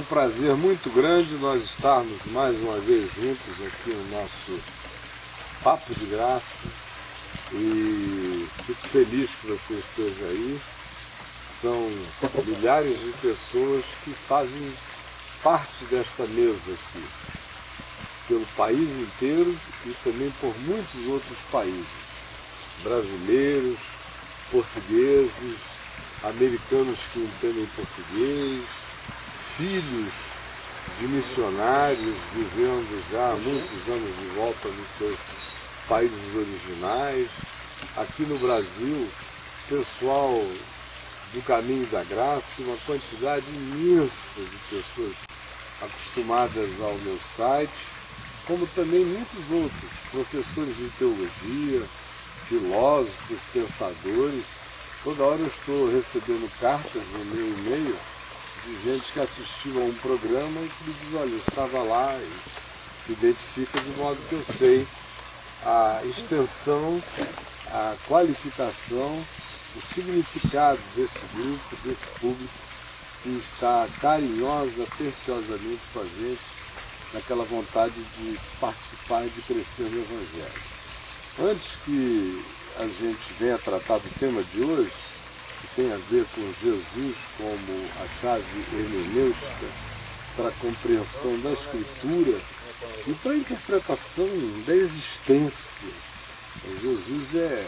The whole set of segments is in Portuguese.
um prazer muito grande nós estarmos mais uma vez juntos aqui no nosso Papo de Graça e fico feliz que você esteja aí. São milhares de pessoas que fazem parte desta mesa aqui, pelo país inteiro e também por muitos outros países, brasileiros, portugueses, americanos que entendem português, filhos de missionários vivendo já há muitos anos de volta nos seus países originais. Aqui no Brasil, pessoal do Caminho da Graça, uma quantidade imensa de pessoas acostumadas ao meu site, como também muitos outros, professores de teologia, filósofos, pensadores. Toda hora eu estou recebendo cartas no meu e-mail de gente que assistiu a um programa e que me diz, olha, eu estava lá, e se identifica de modo que eu sei a extensão, a qualificação, o significado desse grupo, desse público que está carinhosa, atenciosamente com a gente, naquela vontade de participar e de crescer no Evangelho. Antes que a gente venha tratar do tema de hoje, que tem a ver com Jesus como a chave hermenêutica para a compreensão da Escritura e para a interpretação da existência. Jesus é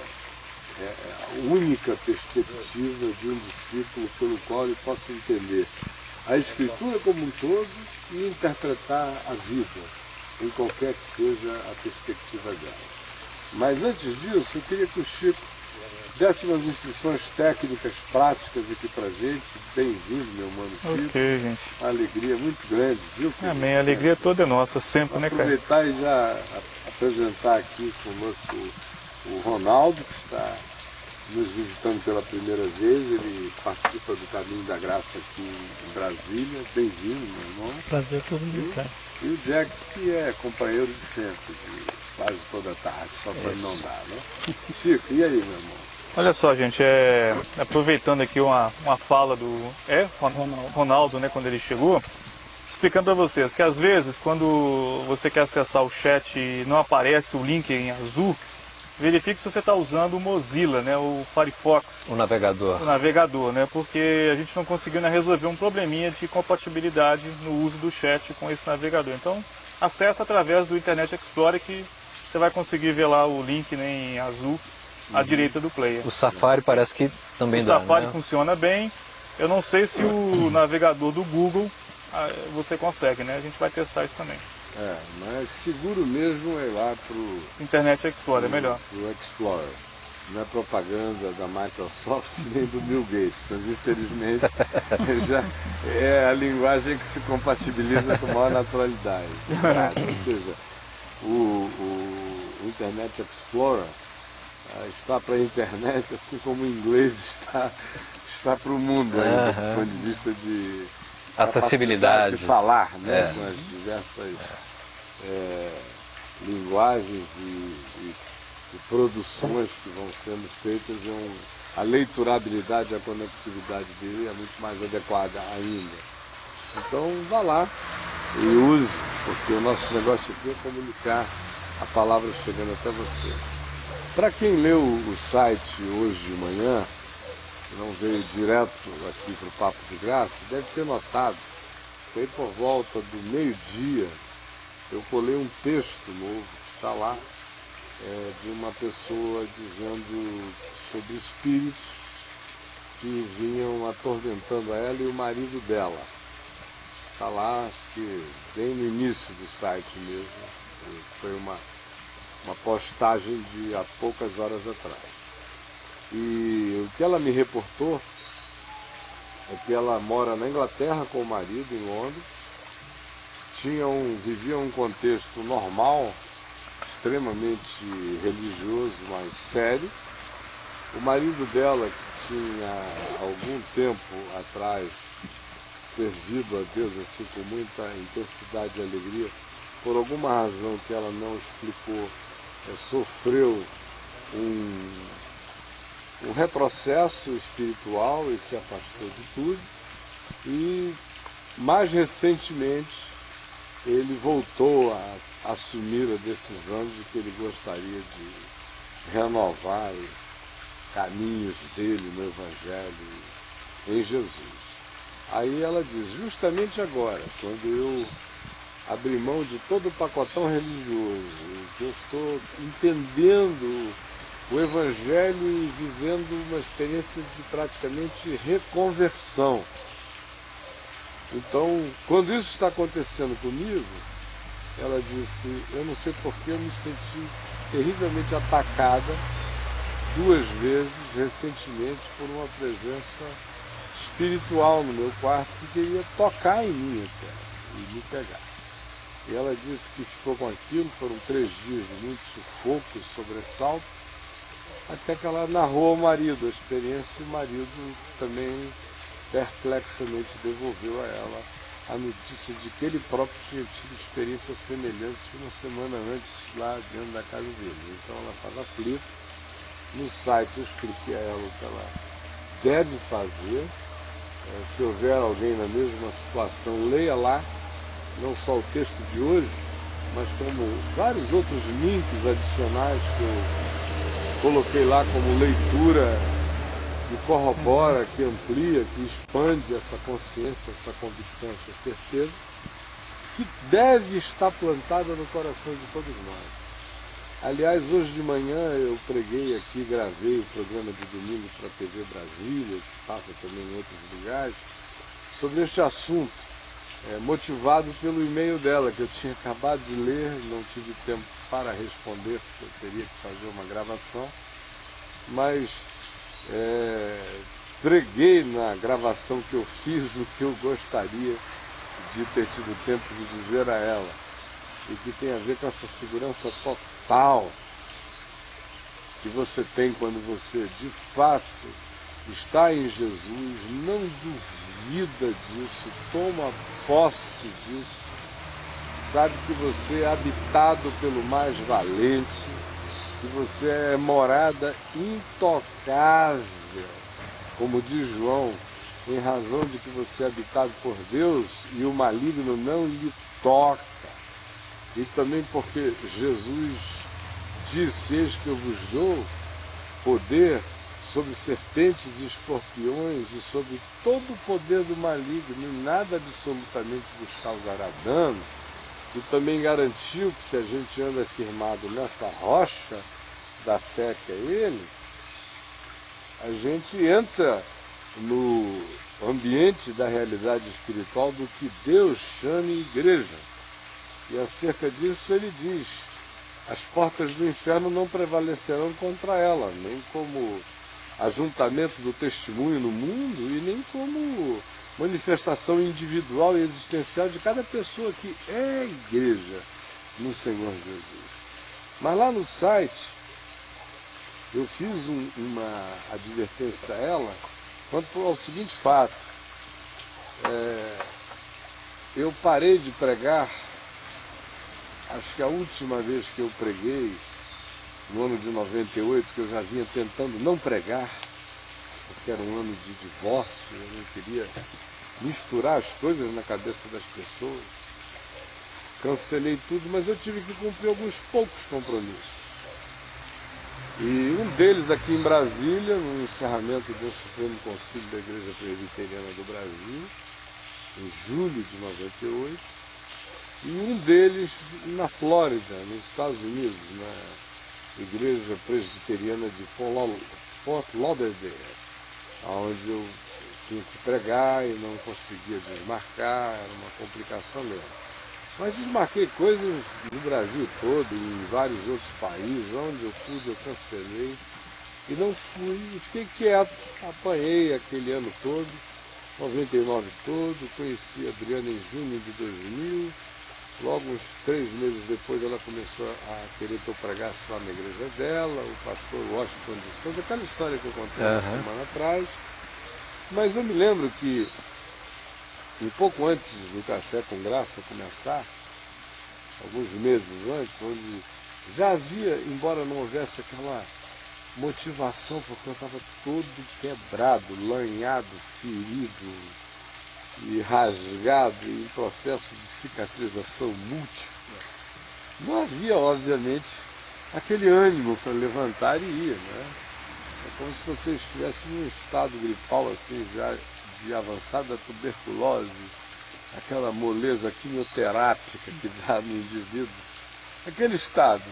a única perspectiva de um discípulo pelo qual ele possa entender a Escritura como um todo e interpretar a vida, em qualquer que seja a perspectiva dela. Mas antes disso, eu queria que o Chico desse umas instruções técnicas, práticas aqui pra gente. Bem-vindo, meu mano Chico. Ok, gente. Uma alegria muito grande, viu? Amém, a alegria toda é nossa, sempre, né, cara? Aproveitar e já apresentar aqui conosco o Ronaldo, que está nos visitando pela primeira vez. Ele participa do Caminho da Graça aqui em Brasília. Bem-vindo, meu irmão. Prazer todo mundo, cara. E o Jack, que é companheiro de sempre, de quase toda a tarde, só para não dar, né? Chico, e aí, meu irmão? Olha só, gente, aproveitando aqui uma fala do Ronaldo, né, quando ele chegou, explicando para vocês que às vezes quando você quer acessar o chat e não aparece o link em azul, verifique se você está usando o Mozilla, né, o Firefox. O navegador. O navegador, né, porque a gente não conseguiu, né, resolver um probleminha de compatibilidade no uso do chat com esse navegador. Então, acessa através do Internet Explorer que você vai conseguir ver lá o link, né, em azul à direita do player. O Safari parece que também o dá, Safari né? funciona bem. Eu não sei se o navegador do Google você consegue, né? A gente vai testar isso também. Mas seguro mesmo é lá pro Internet Explorer, é melhor. Pro Explorer. Não é propaganda da Microsoft nem do Bill Gates, mas infelizmente já é a linguagem que se compatibiliza com maior naturalidade. Ou seja, o Internet Explorer está para a internet, assim como o inglês está para o mundo, ainda, do ponto de vista de acessibilidade, de falar, né, com as diversas linguagens e produções que vão sendo feitas. A leiturabilidade, a conectividade dele é muito mais adequada ainda. Então vá lá e use, porque o nosso negócio aqui é comunicar a palavra chegando até você. Para quem leu o site hoje de manhã, que não veio direto aqui para o Papo de Graça, deve ter notado que aí por volta do meio-dia eu colei um texto novo que está lá, de uma pessoa dizendo sobre espíritos que vinham atormentando a ela e o marido dela. Está lá, acho que bem no início do site mesmo, foi uma postagem de há poucas horas atrás. E o que ela me reportou é que ela mora na Inglaterra com o marido, em Londres, vivia um contexto normal, extremamente religioso, mas sério. O marido dela, que tinha algum tempo atrás servido a Deus assim com muita intensidade e alegria, por alguma razão que ela não explicou, sofreu um retrocesso espiritual e se afastou de tudo, e Mais recentemente, ele voltou a assumir a decisão de que ele gostaria de renovar os caminhos dele no Evangelho em Jesus. Aí ela diz, justamente agora, quando eu abri mão de todo o pacotão religioso, que eu estou entendendo o Evangelho e vivendo uma experiência de praticamente reconversão. Então, quando isso está acontecendo comigo, ela disse, eu não sei porquê, eu me senti terrivelmente atacada 2 vezes recentemente por uma presença espiritual no meu quarto que queria tocar em mim até e me pegar. E ela disse que ficou com aquilo, foram 3 dias de muito sufoco e sobressalto, até que ela narrou ao marido a experiência e o marido também perplexamente devolveu a ela a notícia de que ele próprio tinha tido experiência semelhante 1 semana antes lá dentro da casa dele. Então ela estava aflita. No site eu expliquei a ela o que ela deve fazer. Se houver alguém na mesma situação, leia lá, não só o texto de hoje, mas como vários outros links adicionais que eu coloquei lá como leitura que corrobora, que amplia, que expande essa consciência, essa convicção, essa certeza, que deve estar plantada no coração de todos nós. Aliás, hoje de manhã eu preguei aqui, gravei o programa de domingo para a TV Brasília, que passa também em outros lugares, sobre este assunto, motivado pelo e-mail dela, que eu tinha acabado de ler, não tive tempo para responder, porque eu teria que fazer uma gravação, mas preguei na gravação que eu fiz o que eu gostaria de ter tido tempo de dizer a ela, e que tem a ver com essa segurança total que você tem quando você de fato está em Jesus, não duvida disso, toma posse disso, sabe que você é habitado pelo mais valente, que você é morada intocável, como diz João, em razão de que você é habitado por Deus e o maligno não lhe toca. E também porque Jesus disse, eis que eu vos dou poder sobre serpentes e escorpiões e sobre todo o poder do maligno, e nada absolutamente vos causará dano. E também garantiu que se a gente anda firmado nessa rocha da fé que é Ele, a gente entra no ambiente da realidade espiritual do que Deus chama igreja. E acerca disso ele diz, as portas do inferno não prevalecerão contra ela, nem como ajuntamento do testemunho no mundo e nem como manifestação individual e existencial de cada pessoa que é igreja no Senhor Jesus. Mas lá no site eu fiz uma advertência a ela quanto ao seguinte fato. Eu parei de pregar, acho que a última vez que eu preguei, no ano de 98, que eu já vinha tentando não pregar, porque era um ano de divórcio, eu não queria misturar as coisas na cabeça das pessoas. Cancelei tudo, mas eu tive que cumprir alguns poucos compromissos. E um deles aqui em Brasília, no encerramento do Supremo Concílio da Igreja Presbiteriana do Brasil, em julho de 98, e um deles na Flórida, nos Estados Unidos, na Igreja Presbiteriana de Fort Lauderdale, onde eu tinha que pregar e não conseguia desmarcar, era uma complicação mesmo. Mas desmarquei coisas no Brasil todo, em vários outros países, onde eu pude, eu cancelei. E não fui, e fiquei quieto, apanhei aquele ano todo, 99 todo, conheci a Adriana em junho de 2000, logo uns 3 meses depois ela começou a querer que eu pregasse lá na igreja dela, o pastor Washington de Souza, aquela história que eu contei uma semana atrás. Mas eu me lembro que um pouco antes do Café com Graça começar, alguns meses antes, onde já havia, embora não houvesse aquela motivação, porque eu estava todo quebrado, lanhado, ferido, e rasgado e em processo de cicatrização múltipla, não havia, obviamente, aquele ânimo para levantar e ir, né? É como se você estivesse em um estado gripal, assim, já de avançada tuberculose, aquela moleza quimioterápica que dá no indivíduo. Aquele estado,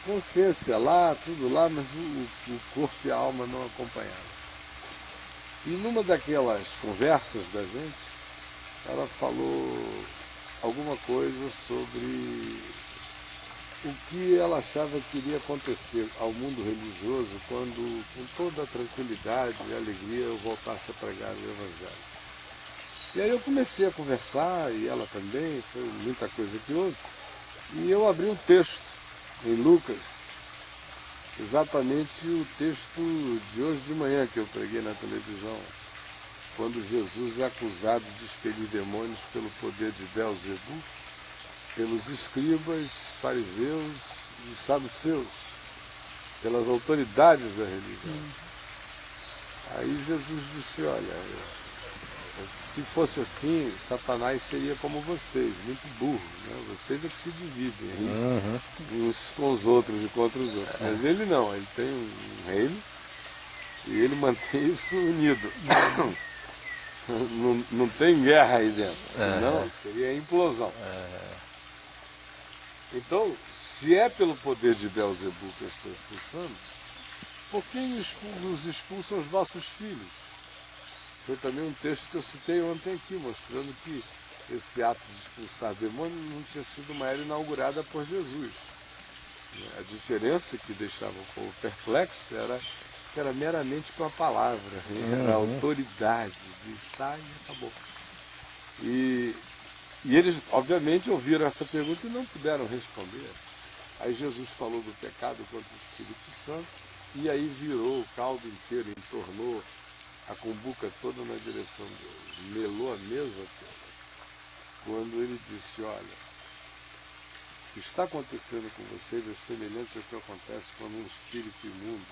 consciência lá, tudo lá, mas o corpo e a alma não acompanhavam. E numa daquelas conversas da gente, ela falou alguma coisa sobre o que ela achava que iria acontecer ao mundo religioso quando, com toda a tranquilidade e alegria, eu voltasse a pregar o Evangelho. E aí eu comecei a conversar, e ela também, foi muita coisa que houve, e eu abri um texto em Lucas, exatamente o texto de hoje de manhã que eu preguei na televisão, quando Jesus é acusado de expelir demônios pelo poder de Beelzebub, pelos escribas, fariseus e saduceus, pelas autoridades da religião. Aí Jesus disse, olha, se fosse assim, Satanás seria como vocês, muito burro, né? Vocês é que se dividem uns com os outros e contra os outros. Mas ele não, ele tem um reino e ele mantém isso unido. Não tem guerra aí dentro, senão seria implosão. Então, se é pelo poder de Beelzebub que eu estou expulsando, por quem nos expulsam os vossos filhos? Foi também um texto que eu citei ontem aqui, mostrando que esse ato de expulsar demônios não tinha sido uma era inaugurada por Jesus. A diferença que deixava o povo perplexo era que era meramente com a palavra, era a autoridade de sai e acabou. E eles, obviamente, ouviram essa pergunta e não puderam responder. Aí Jesus falou do pecado contra o Espírito Santo, e aí virou o caldo inteiro, entornou a cumbuca toda na direção deles, melou a mesa toda. Quando ele disse, olha, o que está acontecendo com vocês é semelhante ao que acontece quando um espírito imundo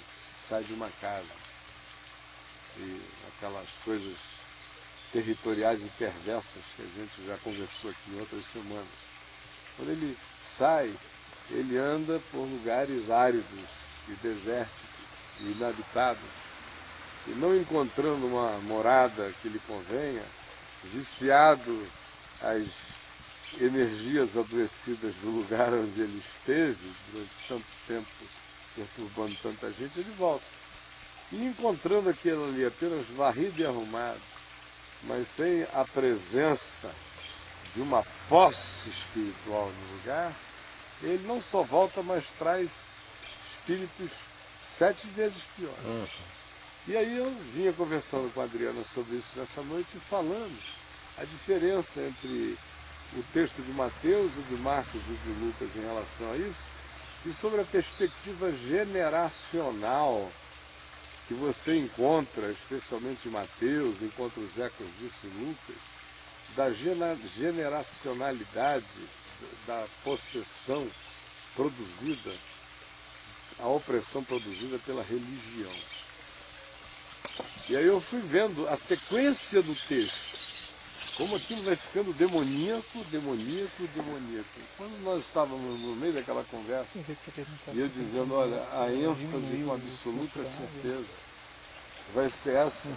sai de uma casa. E aquelas coisas territoriais e perversas que a gente já conversou aqui em outras semanas. Quando ele sai, ele anda por lugares áridos e desérticos e inabitados, e não encontrando uma morada que lhe convenha, viciado às energias adoecidas do lugar onde ele esteve durante tanto tempo, perturbando tanta gente, ele volta. E encontrando aquilo ali apenas varrido e arrumado, mas sem a presença de uma posse espiritual no lugar, ele não só volta, mas traz espíritos 7 vezes piores. E aí eu vinha conversando com a Adriana sobre isso nessa noite, falando a diferença entre o texto de Mateus, o de Marcos e o de Lucas em relação a isso, e sobre a perspectiva generacional que você encontra, especialmente em Mateus, encontra os ecos disso em Lucas, da generacionalidade, da possessão produzida, a opressão produzida pela religião. E aí eu fui vendo a sequência do texto, como aquilo vai ficando demoníaco, demoníaco, demoníaco. Quando nós estávamos no meio daquela conversa, e eu dizendo, olha, a ênfase com absoluta certeza vai ser essa,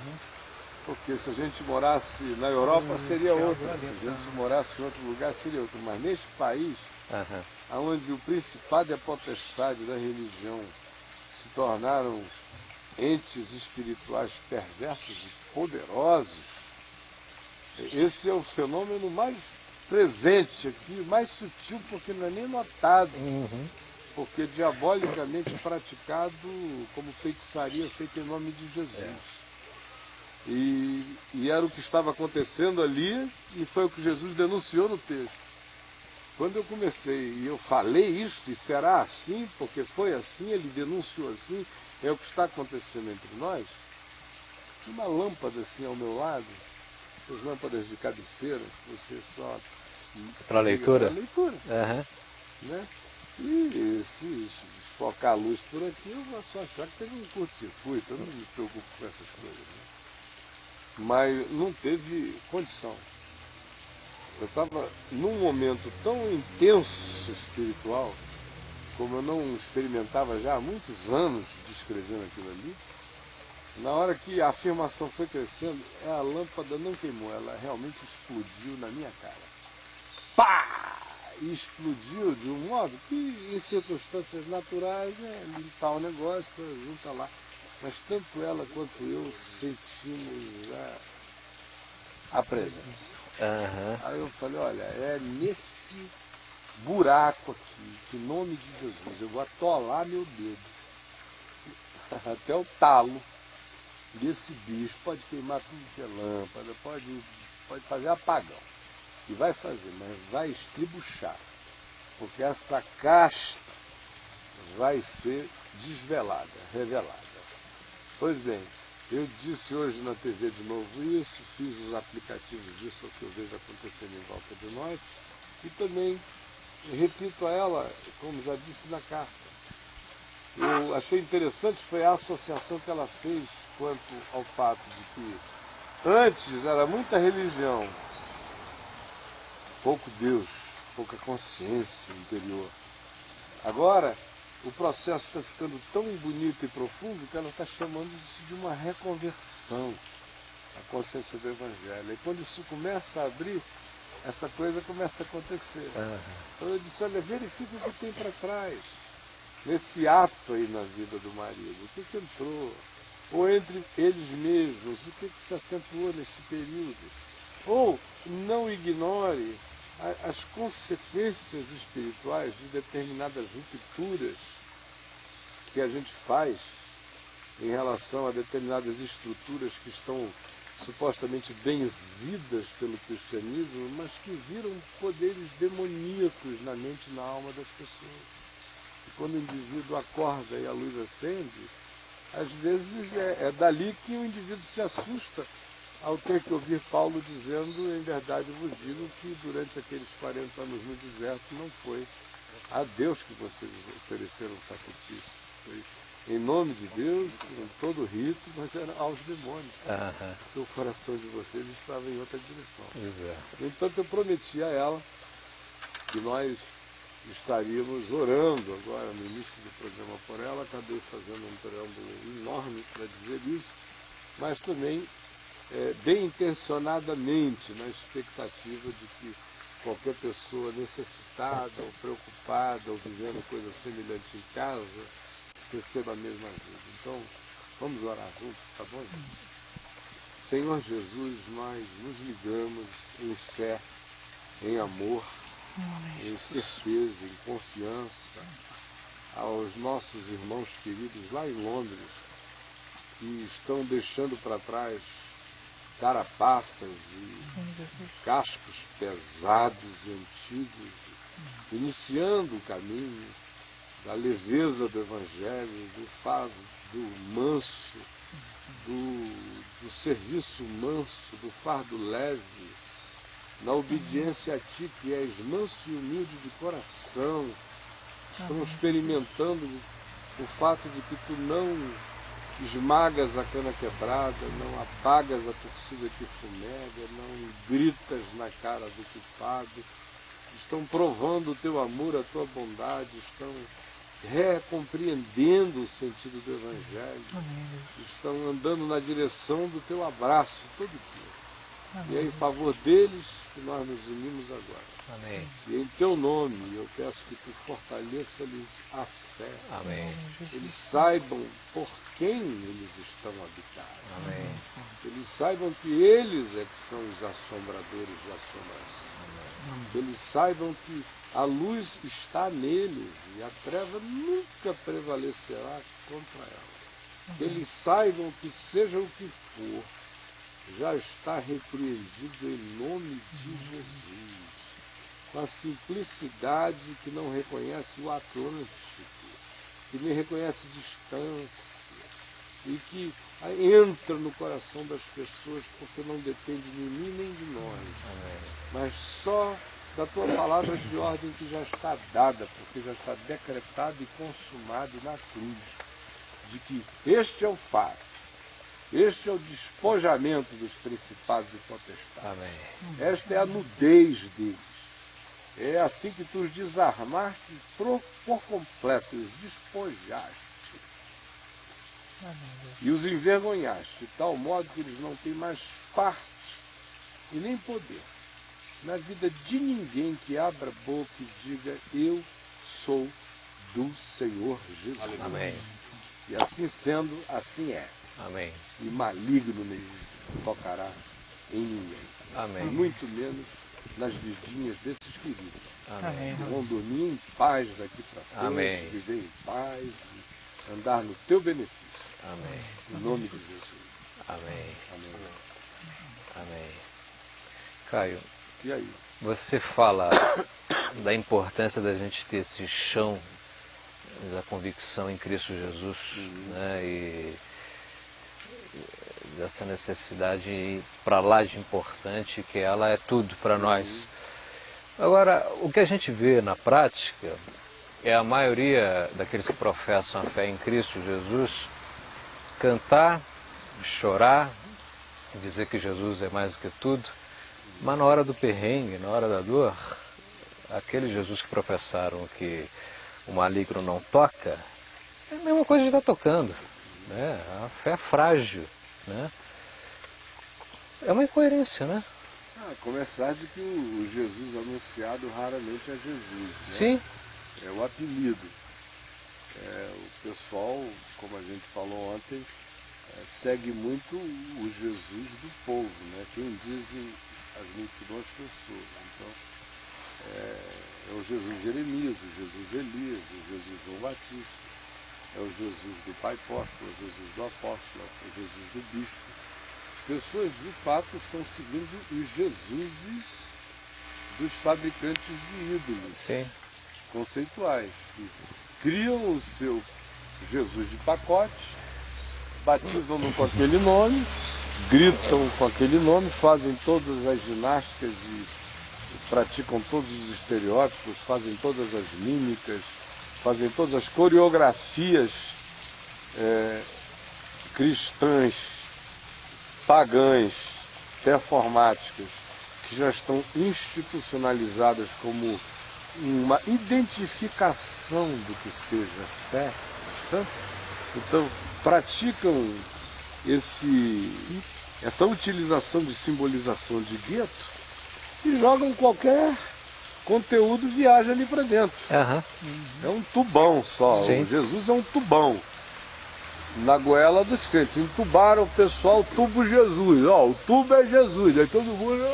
porque se a gente morasse na Europa seria outra, se a gente morasse em outro lugar seria outra, mas neste país, onde o principado e a potestade da religião se tornaram entes espirituais perversos e poderosos, esse é o fenômeno mais presente aqui, mais sutil, porque não é nem notado, porque diabolicamente praticado como feitiçaria feita em nome de Jesus. E era o que estava acontecendo ali, e foi o que Jesus denunciou no texto. Quando eu comecei e eu falei isso, e será assim, porque foi assim, ele denunciou assim, é o que está acontecendo entre nós, tinha uma lâmpada assim ao meu lado, essas lâmpadas de cabeceira, você só... Para leitura? Para leitura. Né? E se focar a luz por aqui, eu vou só achar que teve um curto-circuito, eu não me preocupo com essas coisas. Né? Mas não teve condição. Eu estava num momento tão intenso espiritual, como eu não experimentava já há muitos anos descrevendo aquilo ali. Na hora que a afirmação foi crescendo, a lâmpada não queimou, ela realmente explodiu na minha cara. Pá! E explodiu de um modo que, em circunstâncias naturais, limpar o negócio, junta lá. Mas tanto ela quanto eu sentimos a presença. Aham. Aí eu falei, olha, é nesse buraco aqui, que em nome de Jesus, eu vou atolar meu dedo até o talo desse bicho, pode queimar tudo que é lâmpada, pode fazer apagão. E vai fazer, mas vai estribuchar. Porque essa casta vai ser desvelada, revelada. Pois bem, eu disse hoje na TV de novo isso, fiz os aplicativos disso, o que eu vejo acontecendo em volta de nós, e também repito a ela, como já disse na carta. Eu achei interessante foi a associação que ela fez quanto ao fato de que antes era muita religião, pouco Deus, pouca consciência interior. Agora, o processo está ficando tão bonito e profundo que ela está chamando isso de uma reconversão, a consciência do Evangelho. E quando isso começa a abrir, essa coisa começa a acontecer. Então eu disse, olha, verifica o que tem para trás, nesse ato aí na vida do marido, o que entrou, ou entre eles mesmos, o que se acentuou nesse período. Ou não ignore as consequências espirituais de determinadas rupturas que a gente faz em relação a determinadas estruturas que estão supostamente benzidas pelo cristianismo, mas que viram poderes demoníacos na mente e na alma das pessoas. E quando o indivíduo acorda e a luz acende, às vezes é dali que o indivíduo se assusta ao ter que ouvir Paulo dizendo, em verdade vos digo que durante aqueles 40 anos no deserto não foi a Deus que vocês ofereceram sacrifício. Foi em nome de Deus, com todo o rito, mas era aos demônios. Porque o coração de vocês estava em outra direção. Exato. No entanto, eu prometi a ela que nós estaríamos orando agora no início do programa por ela. Acabei fazendo um preâmbulo enorme para dizer isso, mas também bem intencionadamente, na expectativa de que qualquer pessoa necessitada ou preocupada ou vivendo coisa semelhante em casa receba a mesma ajuda. Então, vamos orar juntos, tá bom, gente? Senhor Jesus, nós nos ligamos em fé, em amor, em certeza, em confiança aos nossos irmãos queridos lá em Londres, que estão deixando para trás carapaças e cascos pesados e antigos, iniciando o caminho da leveza do Evangelho, do fardo do manso, do serviço manso, do fardo leve, na obediência a Ti, que és manso e humilde de coração. Estão experimentando o fato de que Tu não esmagas a cana quebrada, não apagas a torcida que fumega, não gritas na cara do culpado. Estão provando o Teu amor, a Tua bondade, estão recompreendendo o sentido do Evangelho, estão andando na direção do Teu abraço todo dia. E é em favor deles que nós nos unimos agora. Amém. E em Teu nome eu peço que Tu fortaleça-lhes a fé. Amém. Eles saibam por quem eles estão habitados. Amém. Eles saibam que eles é que são os assombradores de assombração. Eles saibam que a luz está neles e a treva nunca prevalecerá contra ela. Eles saibam que seja o que for, já está repreendido em nome de Jesus. Com a simplicidade que não reconhece o Atlântico, que nem reconhece distância, e que entra no coração das pessoas porque não depende de mim nem de nós, mas só da Tua palavra de ordem que já está dada, porque já está decretado e consumado na cruz, de que este é o fato, Este é o despojamento dos principados e potestades. Amém. Esta é a nudez deles. É assim que tu os desarmaste por completo, os despojaste. E os envergonhaste, de tal modo que eles não têm mais parte e nem poder na vida de ninguém que abra a boca e diga: eu sou do Senhor Jesus. Amém. E assim sendo, assim é. Amém. E maligno nenhum tocará em ninguém. Amém. E muito menos nas vidinhas desses queridos. Amém. Que vão dormir em paz daqui para frente, Amém. viver em paz, e andar no teu benefício. Amém. Em nome de Jesus. Amém. Amém. Amém. Caio, E aí? você fala da importância da gente ter esse chão da convicção em Cristo Jesus, né? E dessa necessidade para lá de importante, que ela é tudo para nós. Agora, o que a gente vê na prática é a maioria daqueles que professam a fé em Cristo Jesus cantar, chorar, dizer que Jesus é mais do que tudo, mas na hora do perrengue, na hora da dor, aquele Jesus que professaram que o maligno não toca, é a mesma coisa de estar tocando, né? A fé é frágil, né? É uma incoerência, né? Começar de que o Jesus anunciado raramente é Jesus, né? Sim. É o apelido. O pessoal, como a gente falou ontem, segue muito o Jesus do povo, né? Quem dizem as multidões que eu sou. Então, é o Jesus Jeremias, o Jesus Elias, o Jesus João Batista, é o Jesus do Pai Apóstolo, é o Jesus do Apóstolo, é o Jesus do Bispo. As pessoas, de fato, estão seguindo os Jesuses dos fabricantes de ídolos. Sim. Conceituais, que criam o seu Jesus de pacote, batizam-no com aquele nome, gritam com aquele nome, fazem todas as ginásticas e praticam todos os estereótipos, fazem todas as mímicas, fazem todas as coreografias cristãs, pagãs, performáticas, que já estão institucionalizadas como uma identificação do que seja fé cristã. Então, praticam essa utilização de simbolização de gueto e jogam qualquer conteúdo, viaja ali para dentro. Aham. É um tubão só. Sim. O Jesus é um tubão. Na goela dos crentes. Entubaram o pessoal, tubo Jesus. Ó, o tubo é Jesus. Aí todo mundo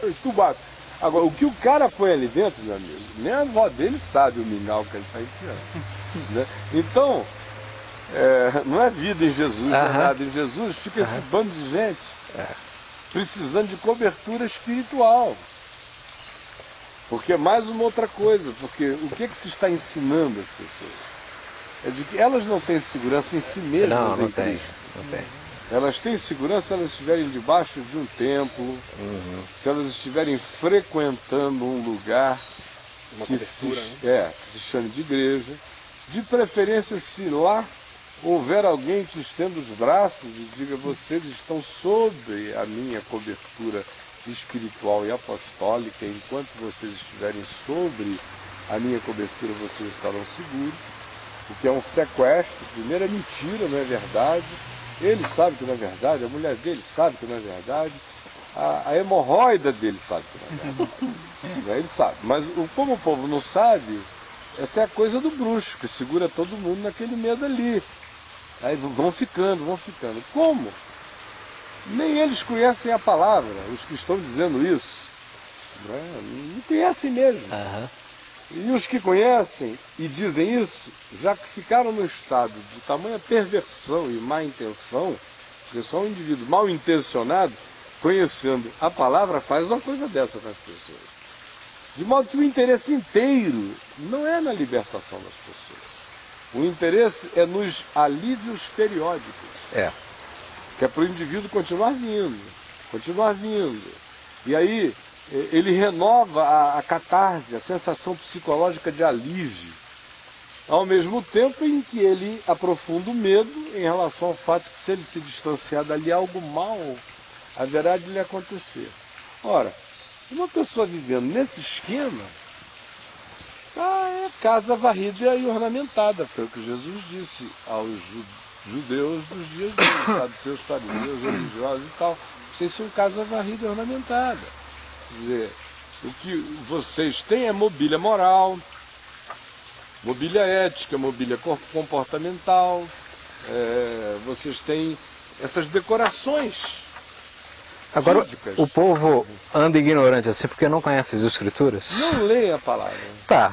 entubado. Agora, o que o cara põe ali dentro, meu amigo, nem a avó dele sabe o mingau que ele está enfiando. Né? Então, não é vida em Jesus, não é nada. Em Jesus fica esse bando de gente precisando de cobertura espiritual. Porque é mais uma outra coisa. Porque o que se está ensinando às pessoas? É de que elas não têm segurança em si mesmas em Cristo. Não tem. Elas têm segurança se elas estiverem debaixo de um templo, se elas estiverem frequentando um lugar que se chame de igreja. De preferência, se lá houver alguém que estenda os braços e diga: vocês estão sob a minha cobertura espiritual e apostólica, enquanto vocês estiverem sobre a minha cobertura, vocês estarão seguros. O que é um sequestro. Primeiro é mentira, não é verdade. Ele sabe que não é verdade, a mulher dele sabe que não é verdade, a hemorroida dele sabe que não é verdade. Ele sabe. Mas como o povo não sabe, essa é a coisa do bruxo, que segura todo mundo naquele medo ali. Aí vão ficando. Como? Nem eles conhecem a palavra, os que estão dizendo isso. Não conhecem mesmo. E os que conhecem e dizem isso, já que ficaram no estado de tamanha perversão e má intenção, porque só um indivíduo mal intencionado, conhecendo a palavra, faz uma coisa dessa com as pessoas. De modo que o interesse inteiro não é na libertação das pessoas. O interesse é nos alívios periódicos. Que é para o indivíduo continuar vindo. E aí ele renova a catarse, a sensação psicológica de alívio. Ao mesmo tempo em que ele aprofunda o medo em relação ao fato de que se ele se distanciar dali, algo mal haverá de lhe acontecer. Ora, uma pessoa vivendo nesse esquema, é casa varrida e ornamentada, foi o que Jesus disse aos judeus dos dias dele, saduceus, fariseus, religiosos e tal. Vocês são casa varrida e ornamentada. Quer dizer, o que vocês têm é mobília moral, mobília ética, mobília comportamental, vocês têm essas decorações. Agora, físicas. o povo anda ignorante assim porque não conhece as Escrituras? Não leem a palavra. Tá.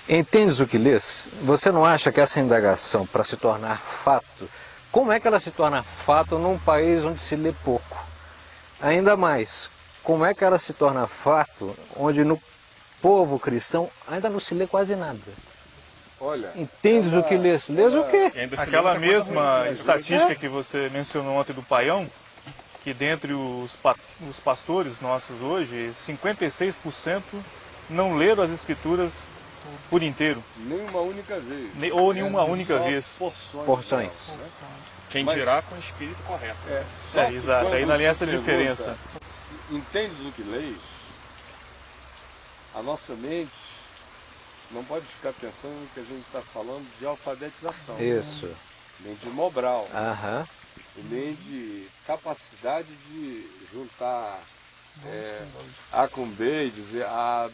Entendes o que lês? Você não acha que essa indagação, para se tornar fato, como é que ela se torna fato num país onde se lê pouco? Ainda mais, como é que ela se torna fato onde no povo cristão ainda não se lê quase nada? Olha, Entendes o que lês? Lês o quê? Aquela mesma estatística que você mencionou ontem do Paião, que dentre os pastores nossos hoje, 56% não leram as Escrituras por inteiro. nenhuma única vez. Ou nenhuma única Só vez. Porções. Porções. Quem dirá com o espírito correto. Só que Exato. quando Aí não se essa pergunta, diferença. Entendes o que leis? A nossa mente não pode ficar pensando que a gente está falando de alfabetização, Isso. nem de Mobral, Aham. e nem de capacidade de juntar A com B e dizer A,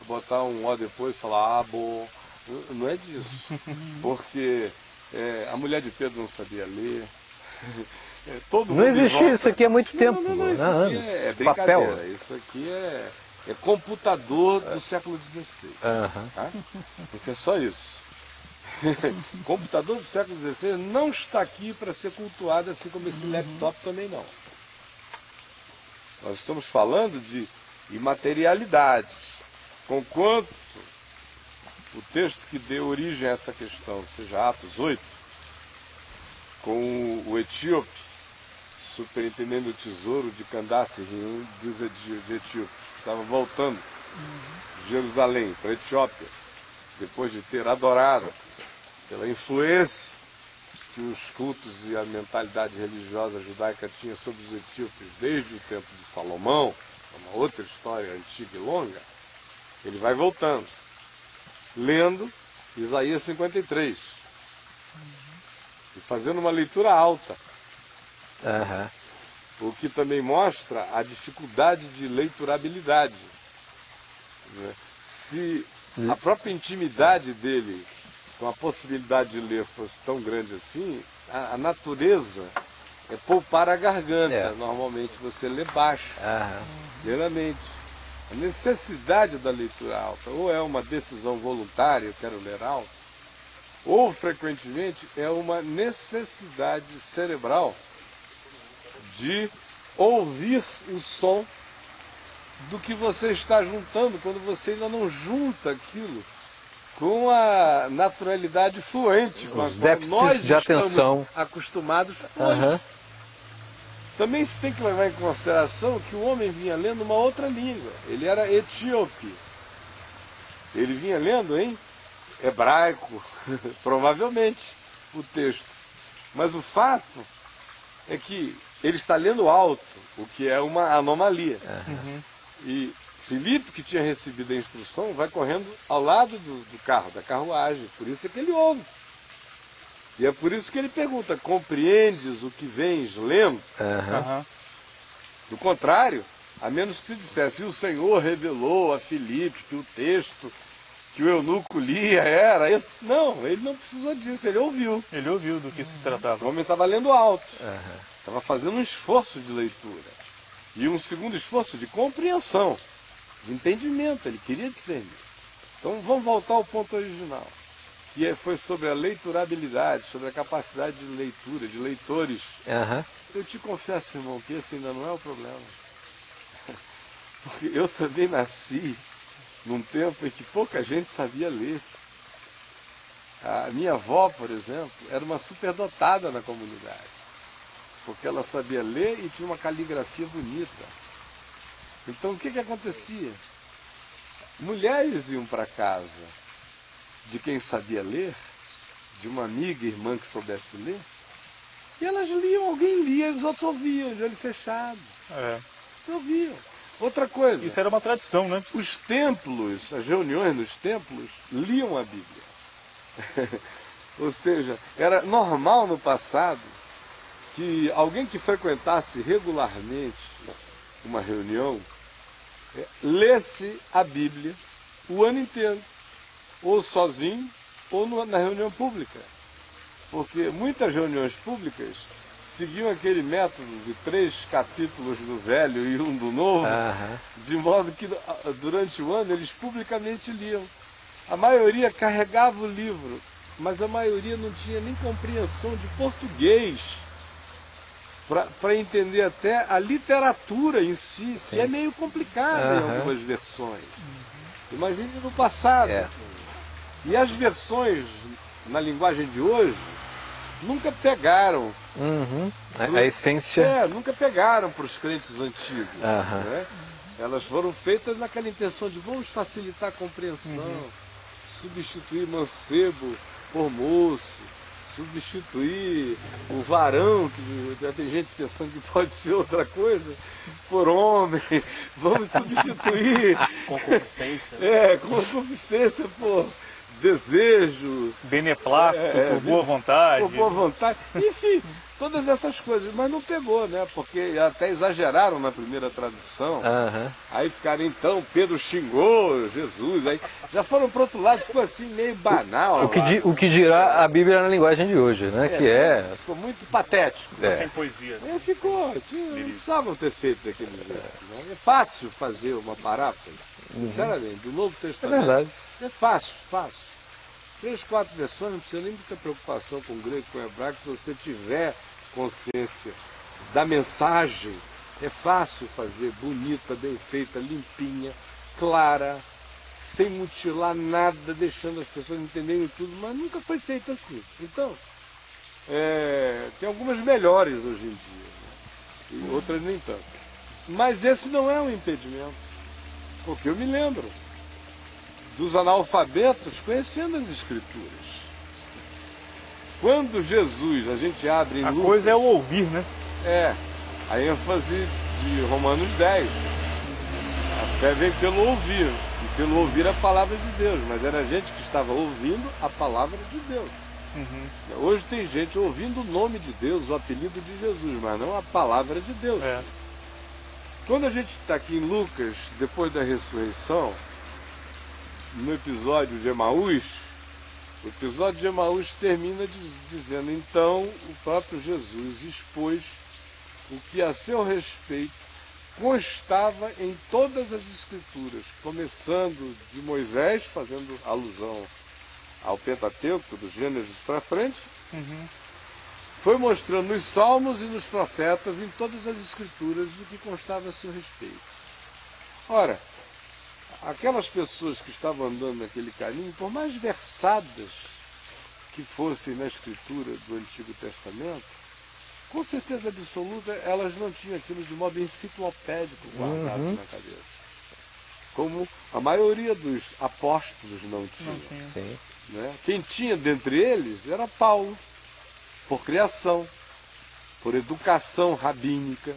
botar um O depois e falar abo. Não é disso. Porque a mulher de Pedro não sabia ler. Todo Não mundo existia volta- isso aqui há muito tempo, Não, isso há aqui anos. é brincadeira. Papel. Isso aqui é computador do século XVI. Aham. Tá? Então é só isso. Computador do século XVI não está aqui para ser cultuado, assim como esse laptop também não. Nós estamos falando de imaterialidades. Conquanto o texto que deu origem a essa questão seja Atos 8, com o etíope superintendendo o tesouro de Candace, dos etíopes, que estava voltando de Jerusalém para a Etiópia, depois de ter adorado pela influência que os cultos e a mentalidade religiosa judaica tinha sobre os etíopes desde o tempo de Salomão, uma outra história antiga e longa, ele vai voltando, lendo Isaías 53, e fazendo uma leitura alta, Aham. o que também mostra a dificuldade de leiturabilidade. Né? Se a própria intimidade dele com a possibilidade de ler fosse tão grande assim, a natureza é poupar a garganta. É. Normalmente você lê baixo, Aham. geralmente. A necessidade da leitura alta ou é uma decisão voluntária, eu quero ler alto, ou frequentemente é uma necessidade cerebral de ouvir o som do que você está juntando, quando você ainda não junta aquilo com a naturalidade fluente, com Os a qual déficits nós de atenção. estamos acostumados hoje. Aham. Também se tem que levar em consideração que o homem vinha lendo uma outra língua. Ele era etíope. Ele vinha lendo em hebraico, provavelmente, o texto. Mas o fato é que ele está lendo alto, o que é uma anomalia. E Filipe, que tinha recebido a instrução, vai correndo ao lado do carro, da carruagem. Por isso é que ele ouve. E é por isso que ele pergunta, compreendes o que vens lendo? Aham. Aham. Do contrário, a menos que se dissesse, e o Senhor revelou a Filipe que o texto que o eunuco lia era... Não, ele não precisou disso, ele ouviu. Ele ouviu do que se O tratava. homem estava lendo alto, estava fazendo um esforço de leitura. E um segundo esforço de compreensão, de entendimento, ele queria discernir. Então vamos voltar ao ponto original, que foi sobre a leiturabilidade, sobre a capacidade de leitura, de leitores. Aham. Eu te confesso, irmão, que esse ainda não é o problema. Porque eu também nasci num tempo em que pouca gente sabia ler. A minha avó, por exemplo, era uma superdotada na comunidade, porque ela sabia ler e tinha uma caligrafia bonita. Então o que acontecia? Mulheres iam para casa de quem sabia ler, de uma amiga, irmã que soubesse ler, e elas liam, alguém lia, os outros ouviam, de olho fechado. Ouviam. Outra coisa. Isso era uma tradição, né? Os templos, as reuniões nos templos, liam a Bíblia. Ou seja, era normal no passado que alguém que frequentasse regularmente uma reunião lesse a Bíblia o ano inteiro, ou sozinho, ou na reunião pública. Porque muitas reuniões públicas seguiam aquele método de 3 capítulos do Velho e 1 do Novo, de modo que durante o ano eles publicamente liam. A maioria carregava o livro, mas a maioria não tinha nem compreensão de português para entender até a literatura em si, que é meio complicada em algumas versões. Imagine no passado. E as versões na linguagem de hoje nunca pegaram. A essência. Nunca pegaram para os crentes antigos. Né? Elas foram feitas naquela intenção de vamos facilitar a compreensão, substituir mancebo por moço, substituir o varão, que já tem gente pensando que pode ser outra coisa, por homem. Vamos substituir Concupiscência. concupiscência por desejo, beneplácito, por boa vontade. Por boa vontade. Enfim, todas essas coisas. Mas não pegou, né? Porque até exageraram na primeira tradução. Aí ficaram, então, Pedro xingou Jesus. Aí já foram para o outro lado, ficou assim meio banal. O que dirá a Bíblia na linguagem de hoje, né? Ficou muito patético. Sem poesia. Ficou. Não precisavam ter feito daquele jeito. Né? É fácil fazer uma paráfrase, sinceramente, do Novo Testamento. É verdade. É fácil. 3, 4 versões, não precisa nem muita preocupação com o grego, com o hebraico, se você tiver consciência da mensagem, é fácil fazer, bonita, bem feita, limpinha, clara, sem mutilar nada, deixando as pessoas entenderem tudo, mas nunca foi feito assim. Então, tem algumas melhores hoje em dia, né? E outras nem tanto. Mas esse não é um impedimento, porque eu me lembro dos analfabetos conhecendo as Escrituras. Quando Jesus, a gente abre em A Lucas, coisa é o ouvir, né? a ênfase de Romanos 10. A fé vem pelo ouvir, e pelo ouvir a palavra de Deus, mas era gente que estava ouvindo a palavra de Deus. Hoje tem gente ouvindo o nome de Deus, o apelido de Jesus, mas não a palavra de Deus. Quando a gente está aqui em Lucas, depois da ressurreição, no episódio de Emaús, o episódio de Emaús termina dizendo, então o próprio Jesus expôs o que a seu respeito constava em todas as Escrituras, começando de Moisés, fazendo alusão ao Pentateuco, do Gênesis para frente, foi mostrando nos Salmos e nos Profetas, em todas as Escrituras, o que constava a seu respeito. Ora, aquelas pessoas que estavam andando naquele caminho, por mais versadas que fossem na Escritura do Antigo Testamento, com certeza absoluta, elas não tinham aquilo de modo enciclopédico guardado na cabeça. Como a maioria dos apóstolos não tinha. Sim. Né? Quem tinha dentre eles era Paulo, por criação, por educação rabínica.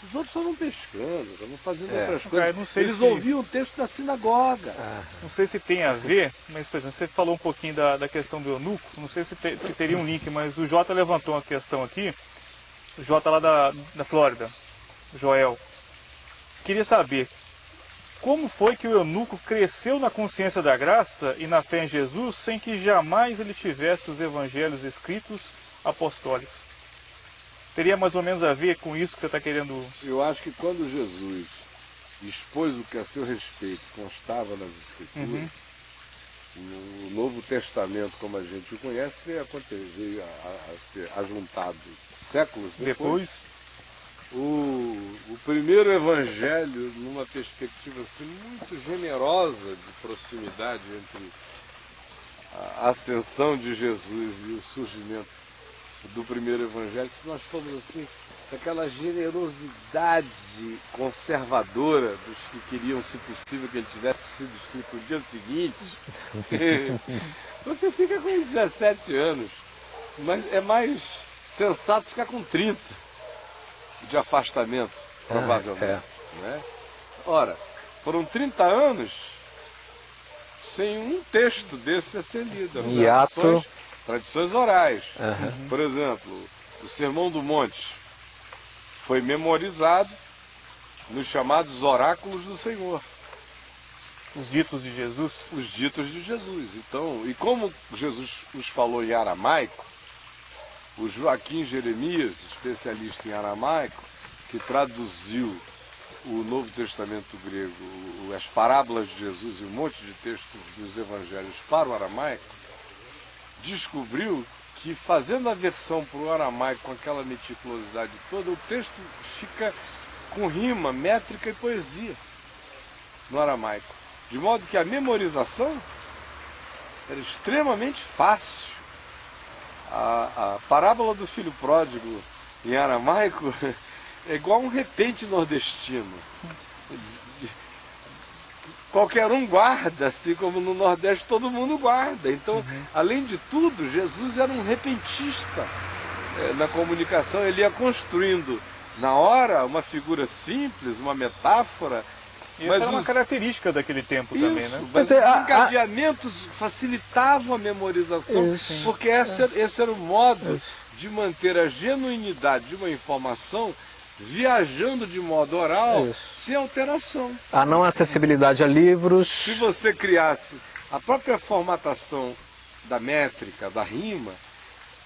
Os outros estavam pescando, estavam fazendo outras coisas. Não sei Eles ouviam o texto da sinagoga. Não sei se tem a ver, mas, por exemplo, você falou um pouquinho da questão do eunuco, não sei se teria um link, mas o Jota levantou uma questão aqui, o Jota lá da Flórida, Joel. Queria saber, como foi que o eunuco cresceu na consciência da graça e na fé em Jesus sem que jamais ele tivesse os evangelhos escritos apostólicos? Teria mais ou menos a ver com isso que você está querendo... Eu acho que quando Jesus expôs o que a seu respeito constava nas Escrituras, o Novo Testamento, como a gente o conhece, veio a ser ajuntado séculos depois. O primeiro evangelho, numa perspectiva assim, muito generosa de proximidade entre a ascensão de Jesus e o surgimento do primeiro evangelho, se nós formos assim, daquela generosidade conservadora dos que queriam, se possível, que ele tivesse sido escrito no dia seguinte, você fica com 17 anos, mas é mais sensato ficar com 30 de afastamento, provavelmente. Né? Ora, foram 30 anos sem um texto desse a ser lido. Tradições orais. Por exemplo, o Sermão do Monte foi memorizado nos chamados oráculos do Senhor. Os ditos de Jesus. Os ditos de Jesus. Então, e como Jesus os falou em aramaico, o Joaquim Jeremias, especialista em aramaico, que traduziu o Novo Testamento grego, as parábolas de Jesus e um monte de textos dos evangelhos para o aramaico, descobriu que, fazendo a versão para o aramaico com aquela meticulosidade toda, o texto fica com rima, métrica e poesia no aramaico. De modo que a memorização era extremamente fácil. A parábola do filho pródigo em aramaico é igual a um repente nordestino. Qualquer um guarda, assim como no Nordeste todo mundo guarda. Então, além de tudo, Jesus era um repentista na comunicação. Ele ia construindo na hora uma figura simples, uma metáfora. Isso era uma característica daquele tempo também, né? Mas os encadeamentos facilitavam a memorização, porque esse era o modo de manter a genuinidade de uma informação viajando de modo oral, sem alteração. A não acessibilidade a livros. Se você criasse a própria formatação da métrica, da rima,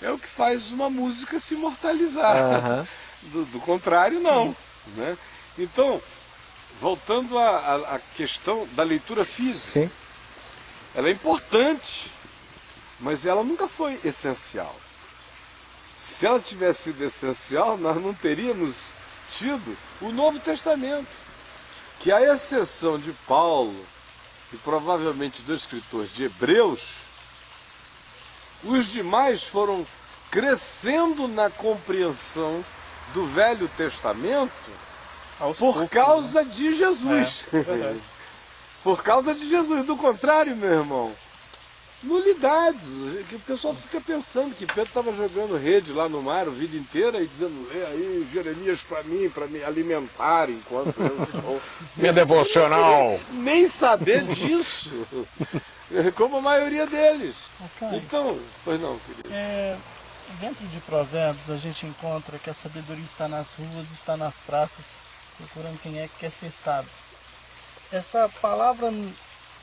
é o que faz uma música se imortalizar. Do contrário, não. Né? Então, voltando à questão da leitura física, ela é importante, mas ela nunca foi essencial. Se ela tivesse sido essencial, nós não teríamos tido o Novo Testamento, que, à exceção de Paulo e provavelmente dos escritores de Hebreus, os demais foram crescendo na compreensão do Velho Testamento por causa de Jesus. Por causa de Jesus. Do contrário, meu irmão, nulidades. Que o pessoal fica pensando que Pedro estava jogando rede lá no mar a vida inteira e dizendo: lê aí Jeremias para me alimentar enquanto eu estou... Minha devocional. Nem saber disso. Como a maioria deles. Então, pois não, querido. Dentro de Provérbios a gente encontra que a sabedoria está nas ruas, está nas praças, procurando quem é que quer ser sábio. Essa palavra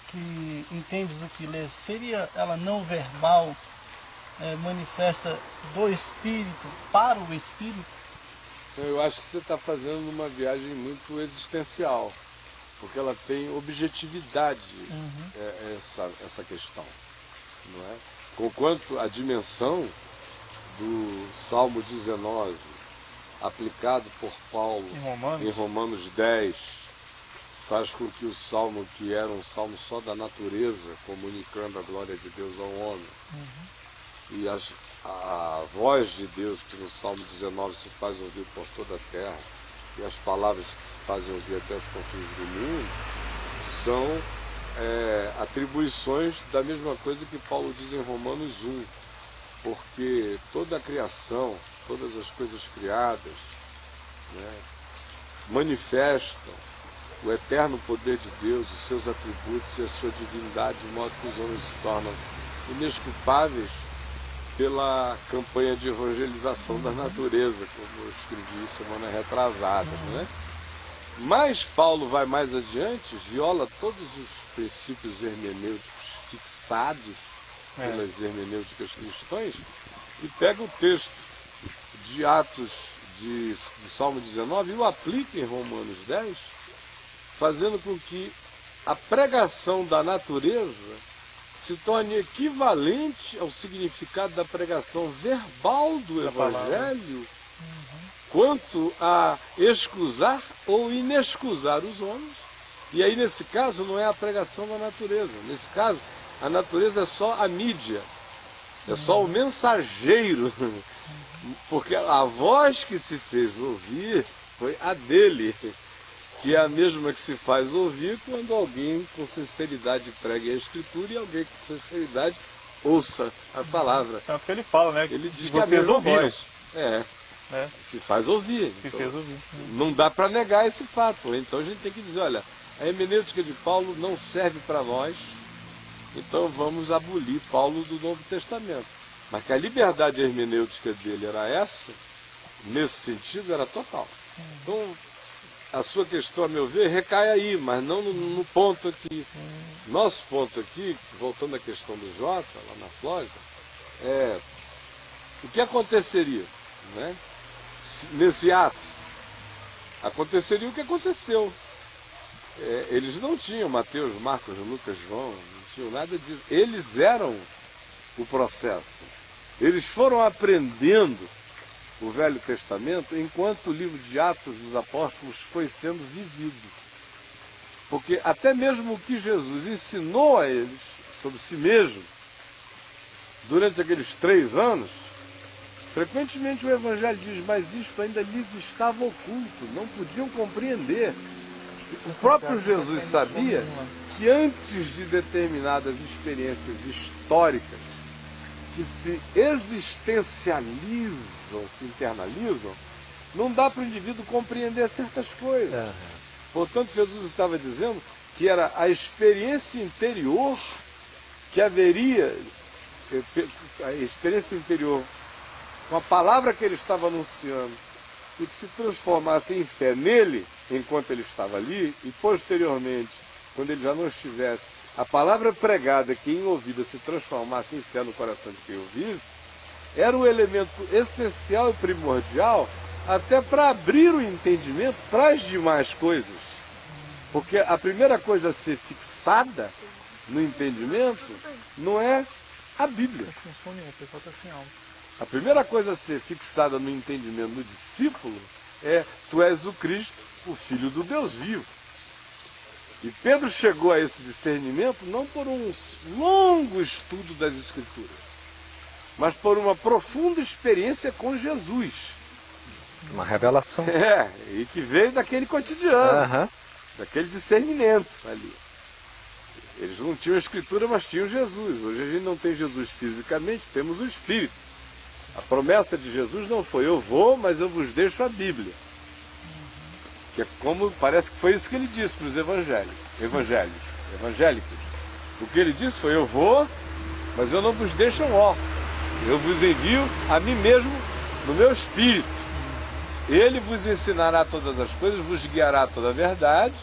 que entendes o que lês, seria ela não verbal, manifesta do Espírito para o Espírito? Eu acho que você está fazendo uma viagem muito existencial, porque ela tem objetividade, essa questão. Não é? Conquanto a dimensão do Salmo 19, aplicado por Paulo em Romanos 10, faz com que o salmo, que era um salmo só da natureza, comunicando a glória de Deus ao homem, e a voz de Deus, que no Salmo 19 se faz ouvir por toda a terra, e as palavras que se fazem ouvir até os confins do mundo, são atribuições da mesma coisa que Paulo diz em Romanos 1, porque toda a criação, todas as coisas criadas, né, manifestam o eterno poder de Deus, os seus atributos e a sua divindade, de modo que os homens se tornam inesculpáveis pela campanha de evangelização da natureza, como eu escrevi semana retrasada. Né? Mas Paulo vai mais adiante, viola todos os princípios hermenêuticos fixados pelas hermenêuticas cristãs e pega o texto de Atos de Salmo 19 e o aplica em Romanos 10, fazendo com que a pregação da natureza se torne equivalente ao significado da pregação verbal do Evangelho, quanto a excusar ou inexcusar os homens. E aí, nesse caso, não é a pregação da natureza. Nesse caso, a natureza é só a mídia, é só o mensageiro Porque a voz que se fez ouvir foi a dele, que é a mesma que se faz ouvir quando alguém com sinceridade pregue a Escritura e alguém com sinceridade ouça a palavra. Tanto que ele fala, né? Ele diz que que é a vocês mesma ouviram. voz. Se faz ouvir. Se Então, fez ouvir. não dá para negar esse fato. Então a gente tem que dizer, olha, a hermenêutica de Paulo não serve para nós, então vamos abolir Paulo do Novo Testamento. Mas que a liberdade hermenêutica dele era essa, nesse sentido, era total. Então, a sua questão, a meu ver, recai aí, mas não no ponto aqui. Nosso ponto aqui, voltando à questão do Jota, lá na Flórida, é o que aconteceria, né? Nesse ato. Aconteceria o que aconteceu. Eles não tinham Mateus, Marcos, Lucas, João, não tinham nada disso. Eles eram o processo. Eles foram aprendendo o Velho Testamento enquanto o livro de Atos dos Apóstolos foi sendo vivido. Porque até mesmo o que Jesus ensinou a eles sobre si mesmo, durante aqueles 3 anos, frequentemente o Evangelho diz, mas isto ainda lhes estava oculto, não podiam compreender. O próprio Jesus sabia que antes de determinadas experiências históricas que se existencializam, se internalizam, não dá para o indivíduo compreender certas coisas. Portanto, Jesus estava dizendo que era a experiência interior que haveria, a experiência interior com a palavra que ele estava anunciando, e que se transformasse em fé nele, enquanto ele estava ali, e posteriormente, quando ele já não estivesse, a palavra pregada que em ouvida se transformasse em fé no coração de quem ouvisse, era o elemento essencial e primordial até para abrir o entendimento para as demais coisas. Porque a primeira coisa a ser fixada no entendimento não é a Bíblia. A primeira coisa a ser fixada no entendimento do discípulo é: tu és o Cristo, o Filho do Deus vivo. E Pedro chegou a esse discernimento não por um longo estudo das Escrituras, mas por uma profunda experiência com Jesus. Uma revelação. E que veio daquele cotidiano, daquele discernimento ali. Eles não tinham a Escritura, mas tinham Jesus. Hoje a gente não tem Jesus fisicamente, temos o Espírito. A promessa de Jesus não foi: eu vou, mas eu vos deixo a Bíblia. Que é como, parece que foi isso que ele disse para os evangélicos. O que ele disse foi: eu vou, mas eu não vos deixo órfãos. Eu vos envio a mim mesmo no meu Espírito. Ele vos ensinará todas as coisas, vos guiará a toda a verdade.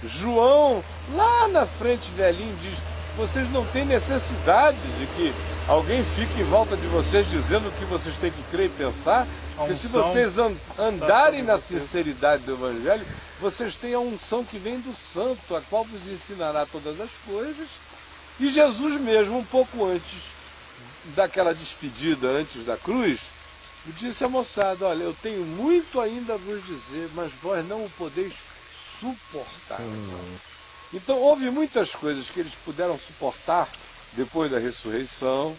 João, lá na frente, velhinho, diz: vocês não têm necessidade de que alguém fique em volta de vocês dizendo o que vocês têm que crer e pensar, porque se vocês andarem na sinceridade do Evangelho, vocês têm a unção que vem do Santo, a qual vos ensinará todas as coisas. E Jesus mesmo, um pouco antes daquela despedida, antes da cruz, disse à moçada: olha, eu tenho muito ainda a vos dizer, mas vós não o podeis suportar. Então houve muitas coisas que eles puderam suportar depois da ressurreição.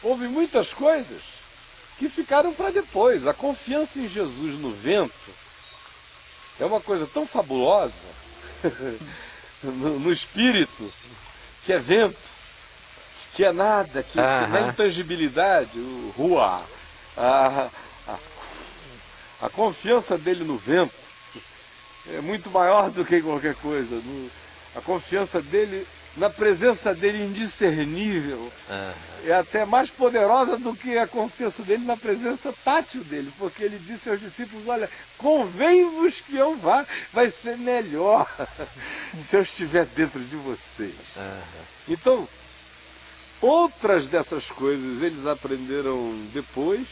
Houve muitas coisas que ficaram para depois. A confiança em Jesus no vento é uma coisa tão fabulosa, no espírito, que é vento, que é nada, que na intangibilidade, o ruá, a confiança dele no vento é muito maior do que qualquer coisa. A confiança dele, na presença dele indiscernível, é até mais poderosa do que a confiança dele na presença tátil dele, porque ele disse aos discípulos: olha, convém-vos que eu vá, vai ser melhor se eu estiver dentro de vocês. Então, outras dessas coisas eles aprenderam depois,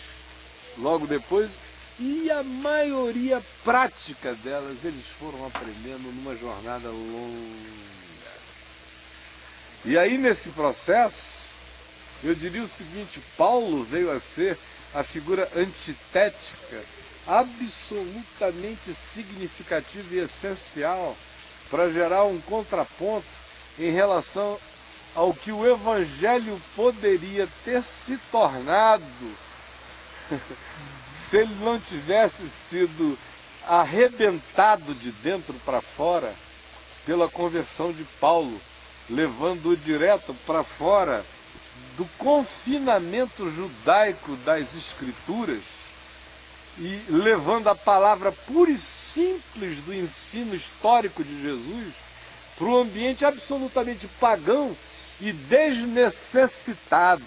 logo depois, e a maioria prática delas eles foram aprendendo numa jornada longa. E aí, nesse processo, eu diria o seguinte: Paulo veio a ser a figura antitética, absolutamente significativa e essencial para gerar um contraponto em relação ao que o Evangelho poderia ter se tornado se ele não tivesse sido arrebentado de dentro para fora pela conversão de Paulo, levando-o direto para fora do confinamento judaico das Escrituras e levando a palavra pura e simples do ensino histórico de Jesus para um ambiente absolutamente pagão e desnecessitado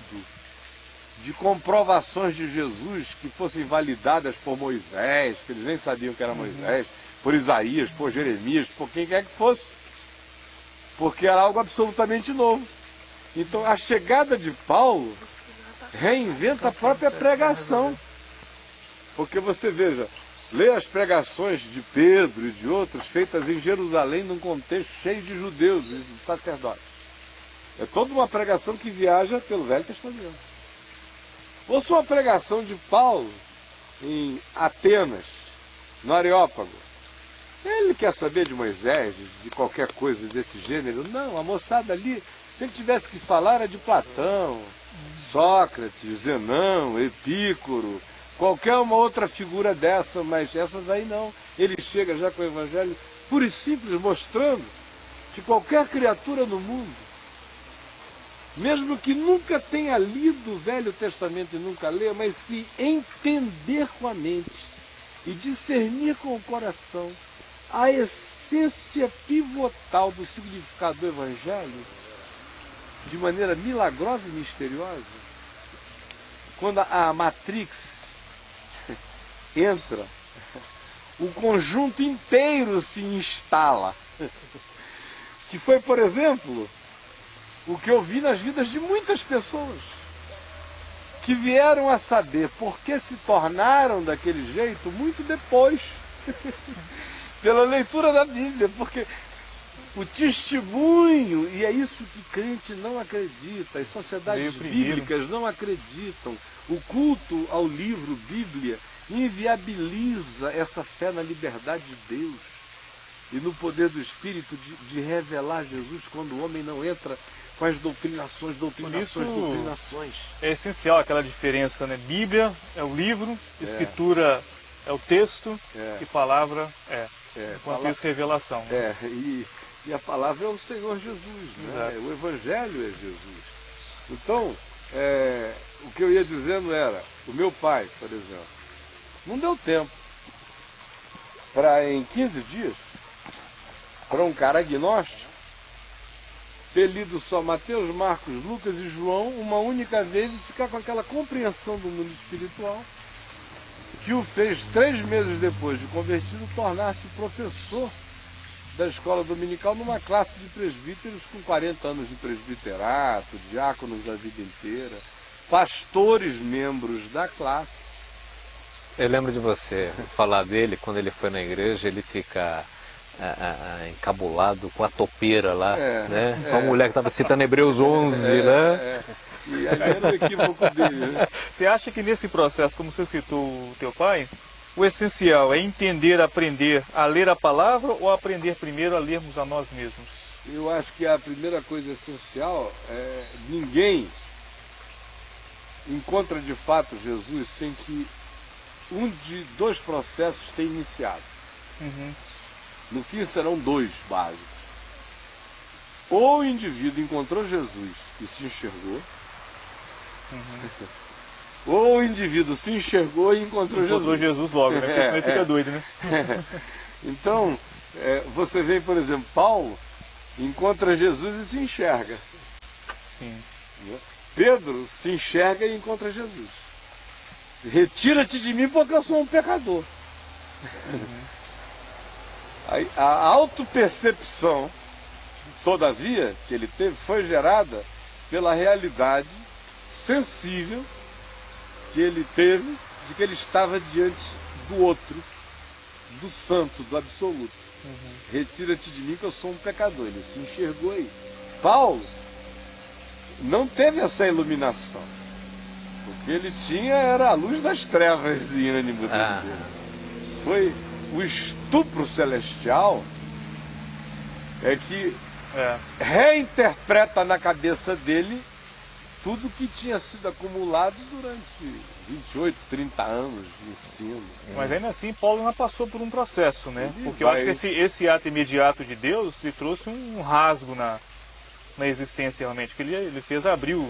de comprovações de Jesus que fossem validadas por Moisés, que eles nem sabiam que era Moisés, por Isaías, por Jeremias, por quem quer que fosse, porque era algo absolutamente novo. Então a chegada de Paulo reinventa a própria pregação, porque você veja, lê as pregações de Pedro e de outros feitas em Jerusalém num contexto cheio de judeus e de sacerdotes. É toda uma pregação que viaja pelo Velho Testamento. Ouça uma pregação de Paulo em Atenas, no Areópago. Ele quer saber de Moisés, de qualquer coisa desse gênero. Não, a moçada ali, se ele tivesse que falar, era de Platão, Sócrates, Zenão, Epícoro, qualquer uma outra figura dessa, mas essas aí não. Ele chega já com o Evangelho puro e simples, mostrando que qualquer criatura no mundo, mesmo que nunca tenha lido o Velho Testamento e nunca lê, mas se entender com a mente e discernir com o coração a essência pivotal do significado do Evangelho, de maneira milagrosa e misteriosa, quando a Matrix entra, o conjunto inteiro se instala. Que foi, por exemplo, o que eu vi nas vidas de muitas pessoas que vieram a saber por que se tornaram daquele jeito muito depois, pela leitura da Bíblia, porque o testemunho, e é isso que crente não acredita, as sociedades bíblicas não acreditam, o culto ao livro Bíblia inviabiliza essa fé na liberdade de Deus e no poder do Espírito de revelar Jesus quando o homem não entra com as doutrinações. É essencial aquela diferença, né? Bíblia é o livro, Escritura é o texto e palavra enquanto isso, revelação. Né? E a palavra é o Senhor Jesus, né? O Evangelho é Jesus. Então, o que eu ia dizendo era, o meu pai, por exemplo, não deu tempo para em 15 dias, para um cara agnóstico, ter lido só Mateus, Marcos, Lucas e João uma única vez e ficar com aquela compreensão do mundo espiritual que o fez 3 meses depois de convertido tornar-se professor da escola dominical numa classe de presbíteros com 40 anos de presbiterato, diáconos a vida inteira, pastores membros da classe. Eu lembro de você falar dele, quando ele foi na igreja, ele fica encabulado com a topeira lá, né? Com a mulher que estava citando Hebreus 11, né? E ali era o equívoco dele, né? Você acha que nesse processo, como você citou o teu pai, o essencial é entender, aprender a ler a palavra ou aprender primeiro a lermos a nós mesmos? Eu acho que a primeira coisa essencial é ninguém encontra de fato Jesus sem que um de 2 processos tenha iniciado. No fim serão 2 básicos. Ou o indivíduo encontrou Jesus e se enxergou, ou o indivíduo se enxergou e encontrou Jesus logo, né? Porque senão ele fica doido, né? Então, você vê, por exemplo, Paulo encontra Jesus e se enxerga. Sim. Pedro se enxerga e encontra Jesus. Retira-te de mim porque eu sou um pecador. A autopercepção, todavia, que ele teve, foi gerada pela realidade sensível que ele teve de que ele estava diante do outro, do santo, do absoluto. Retira-te de mim que eu sou um pecador. Ele se enxergou aí. Paulo não teve essa iluminação. O que ele tinha era a luz das trevas em ânimo dele. Foi o estupro celestial que reinterpreta na cabeça dele tudo que tinha sido acumulado durante 28, 30 anos de ensino. Mas ainda assim, Paulo não passou por um processo, né? Ele Porque eu vai- acho que esse ato imediato de Deus lhe trouxe um rasgo na existência realmente, que ele fez abrir o...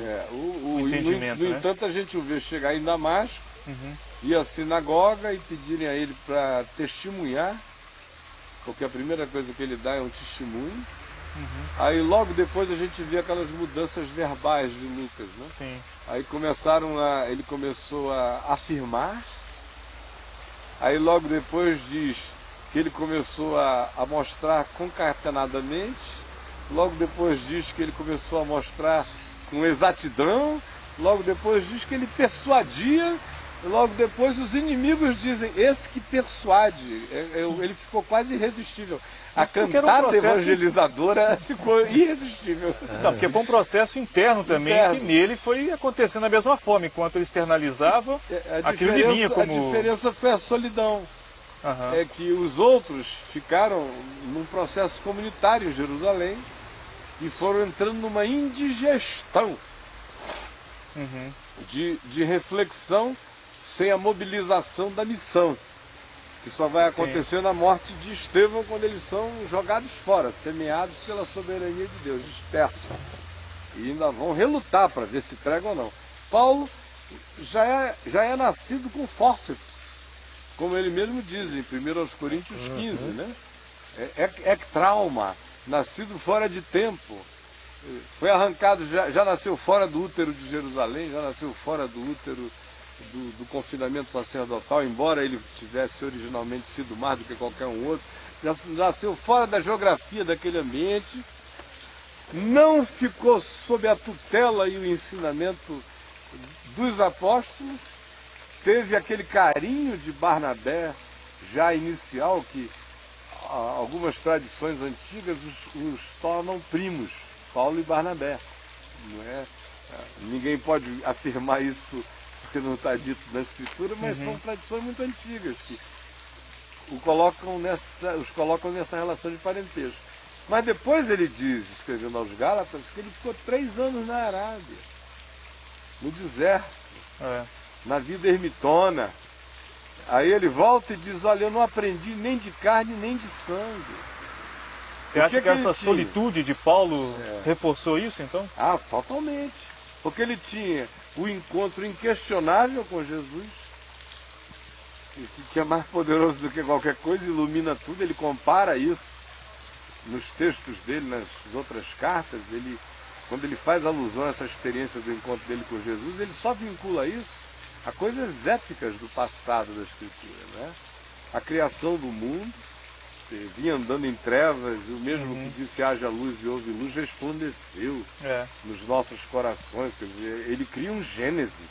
No entendimento, né? entanto, a gente o vê chegar em Damasco, Uhum. ir à sinagoga e pedirem a ele para testemunhar, porque a primeira coisa que ele dá é um testemunho. Aí logo depois a gente vê aquelas mudanças verbais de Lucas, né? Sim. Aí ele começou a afirmar, aí logo depois diz que ele começou a mostrar concatenadamente, logo depois diz que ele começou a mostrar com exatidão, logo depois diz que ele persuadia, logo depois os inimigos dizem, esse que persuade, ele ficou quase irresistível. A Mas porque era um cantada processo- evangelizadora ficou irresistível. Não, porque foi um processo interno também, Interno. que nele foi acontecendo da mesma forma. Enquanto ele externalizava, aquilo lhe vinha como... A diferença foi a solidão. Aham. É que os outros ficaram num processo comunitário em Jerusalém e foram entrando numa indigestão Uhum. de reflexão sem a mobilização da missão, que só vai acontecer na morte de Estevão, quando eles são jogados fora, semeados pela soberania de Deus, dispersos. E ainda vão relutar para ver se trega ou não. Paulo já é nascido com fórceps, como ele mesmo diz em 1 Coríntios 15, né? É trauma, nascido fora de tempo. Foi arrancado, já nasceu fora do útero de Jerusalém, já nasceu fora do útero do confinamento sacerdotal, embora ele tivesse originalmente sido mais do que qualquer um outro, já nasceu fora da geografia daquele ambiente, não ficou sob a tutela e o ensinamento dos apóstolos, teve aquele carinho de Barnabé já inicial, que algumas tradições antigas os tornam primos, Paulo e Barnabé. Não é? Ninguém pode afirmar isso porque não está dito na Escritura, mas são tradições muito antigas que os colocam nessa relação de parentesco. Mas depois ele diz, escrevendo aos Gálatas, que ele ficou 3 anos na Arábia, no deserto, na vida ermitona. Aí ele volta e diz, olha, eu não aprendi nem de carne nem de sangue. Você acha que essa solitude de Paulo reforçou isso, então? Ah, totalmente. Porque ele tinha o encontro inquestionável com Jesus, que é mais poderoso do que qualquer coisa, ilumina tudo. Ele compara isso nos textos dele, nas outras cartas. Quando ele faz alusão a essa experiência do encontro dele com Jesus, ele só vincula isso a coisas épicas do passado da Escritura, né? A criação do mundo, você vinha andando em trevas, e o mesmo que disse haja luz e houve luz resplandeceu nos nossos corações. Quer dizer, ele cria um Gênesis.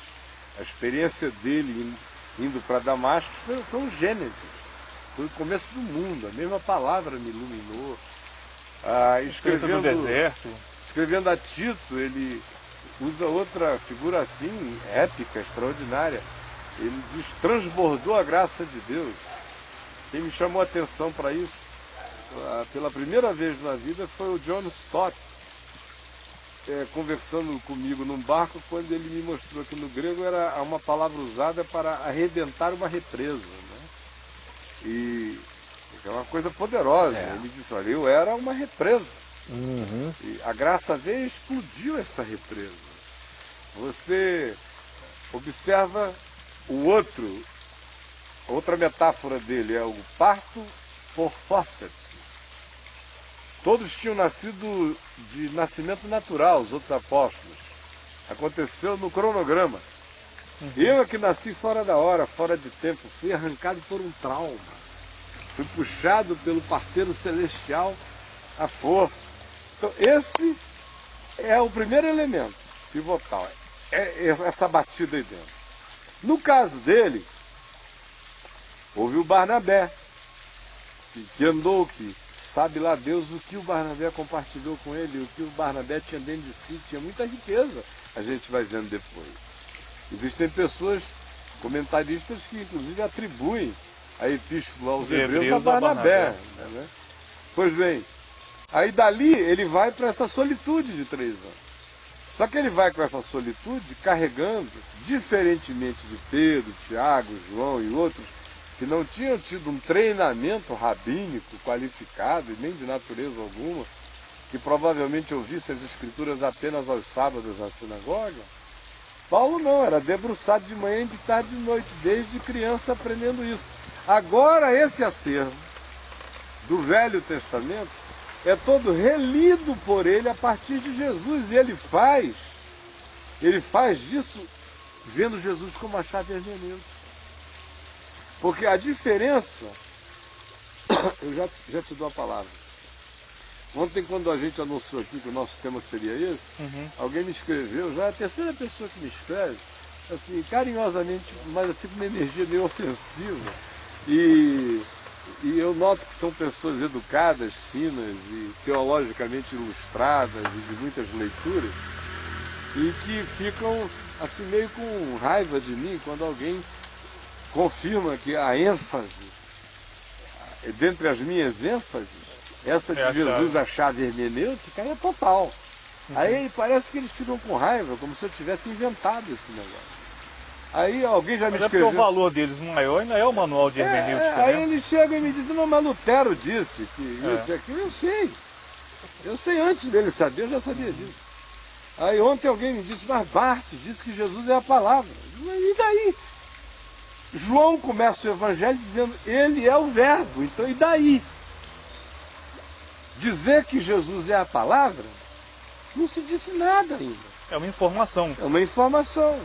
A experiência dele indo para Damasco foi um Gênesis, foi o começo do mundo. A mesma palavra me iluminou. Do deserto. Escrevendo a Tito, ele usa outra figura assim, épica, extraordinária. Ele diz, transbordou a graça de Deus. Quem me chamou a atenção para isso, pela primeira vez na vida, foi o John Stott, conversando comigo num barco, quando ele me mostrou que no grego era uma palavra usada para arrebentar uma represa, né? E é uma coisa poderosa. Ele disse, olha, eu era uma represa. E a graça veio e explodiu essa represa. Você observa o outro. Outra metáfora dele é o parto por fórceps. Todos tinham nascido de nascimento natural, os outros apóstolos. Aconteceu no cronograma. Eu é que nasci fora da hora, fora de tempo, fui arrancado por um trauma. Fui puxado pelo parteiro celestial à força. Então esse é o primeiro elemento pivotal, é essa batida aí dentro. No caso dele, houve o Barnabé, que andou, que sabe lá Deus o que o Barnabé compartilhou com ele, o que o Barnabé tinha dentro de si, tinha muita riqueza, a gente vai vendo depois. Existem pessoas, comentaristas, que inclusive atribuem a epístola aos Hebreus a Barnabé. Né? Pois bem, aí dali ele vai para essa solitude de 3 anos. Só que ele vai com essa solitude carregando, diferentemente de Pedro, Tiago, João e outros, que não tinham tido um treinamento rabínico qualificado e nem de natureza alguma, que provavelmente ouvisse as escrituras apenas aos sábados na sinagoga. Paulo não, era debruçado de manhã, de tarde e de noite, desde criança aprendendo isso. Agora esse acervo do Velho Testamento é todo relido por ele a partir de Jesus, e ele faz disso vendo Jesus como a chave hermenêutica. Porque a diferença, eu já te dou a palavra. Ontem, quando a gente anunciou aqui que o nosso tema seria esse, alguém me escreveu, já é a terceira pessoa que me escreve, assim, carinhosamente, mas assim com uma energia meio ofensiva. E eu noto que são pessoas educadas, finas e teologicamente ilustradas e de muitas leituras, e que ficam assim meio com raiva de mim quando alguém confirma que a ênfase, dentre as minhas ênfases, essa de Jesus, a chave hermenêutica, é total. Aí parece que eles ficam com raiva, como se eu tivesse inventado esse negócio. Aí alguém já me escreveu... Mas é porque o valor deles maior ainda é o manual de hermenêutica, né? Aí eles chegam e me dizem, não, mas Lutero disse que isso e aquilo. Eu sei. Eu sei antes dele saber, eu já sabia disso. Aí ontem alguém me disse, mas Barth disse que Jesus é a palavra. E daí? João começa o evangelho dizendo, ele é o verbo. Então, e daí? Dizer que Jesus é a palavra, não se disse nada ainda. É uma informação. É uma informação.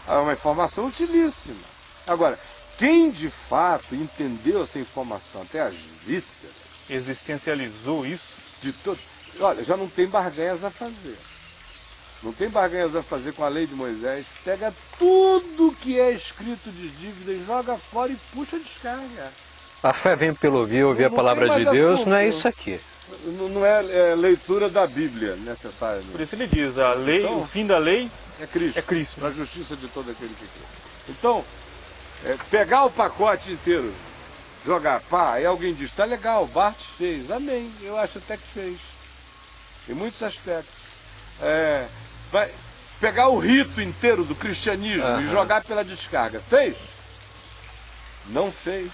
É uma informação utilíssima. Agora, quem de fato entendeu essa informação até as vísceras, existencializou isso, de todo, olha, já não tem barganhas a fazer. Não tem barganhas a fazer com a lei de Moisés. Pega tudo que é escrito de dívida e joga fora e puxa a descarga. A fé vem pelo ouvir a palavra de Deus, assunto. não é isso aqui. Não é leitura da Bíblia necessária. por isso ele diz, a lei, Então, o fim da lei é Cristo. é Cristo. Para a justiça de todo aquele que crê. Então, pegar o pacote inteiro, jogar, pá, aí alguém diz, tá legal, Barth fez. Amém, eu acho até que fez. Em muitos aspectos. Vai pegar o rito inteiro do cristianismo e jogar pela descarga. Fez? Não fez.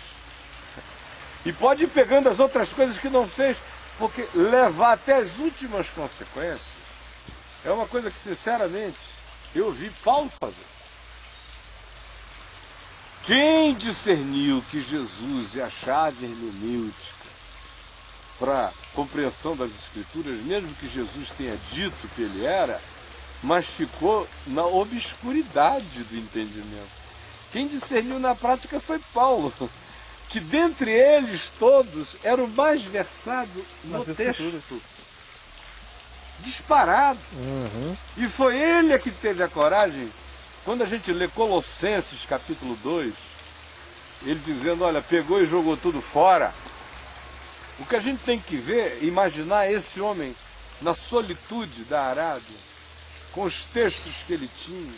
E pode ir pegando as outras coisas que não fez, porque levar até as últimas consequências é uma coisa que, sinceramente, eu vi Paulo fazer. Quem discerniu que Jesus é a chave hermenêutica para a compreensão das Escrituras, mesmo que Jesus tenha dito que ele era, mas ficou na obscuridade do entendimento. Quem discerniu na prática foi Paulo, que dentre eles todos era o mais versado no texto. Disparado. E foi ele que teve a coragem, quando a gente lê Colossenses capítulo 2, ele dizendo, olha, pegou e jogou tudo fora. O que a gente tem que ver, imaginar esse homem na solitude da Arábia, com os textos que ele tinha,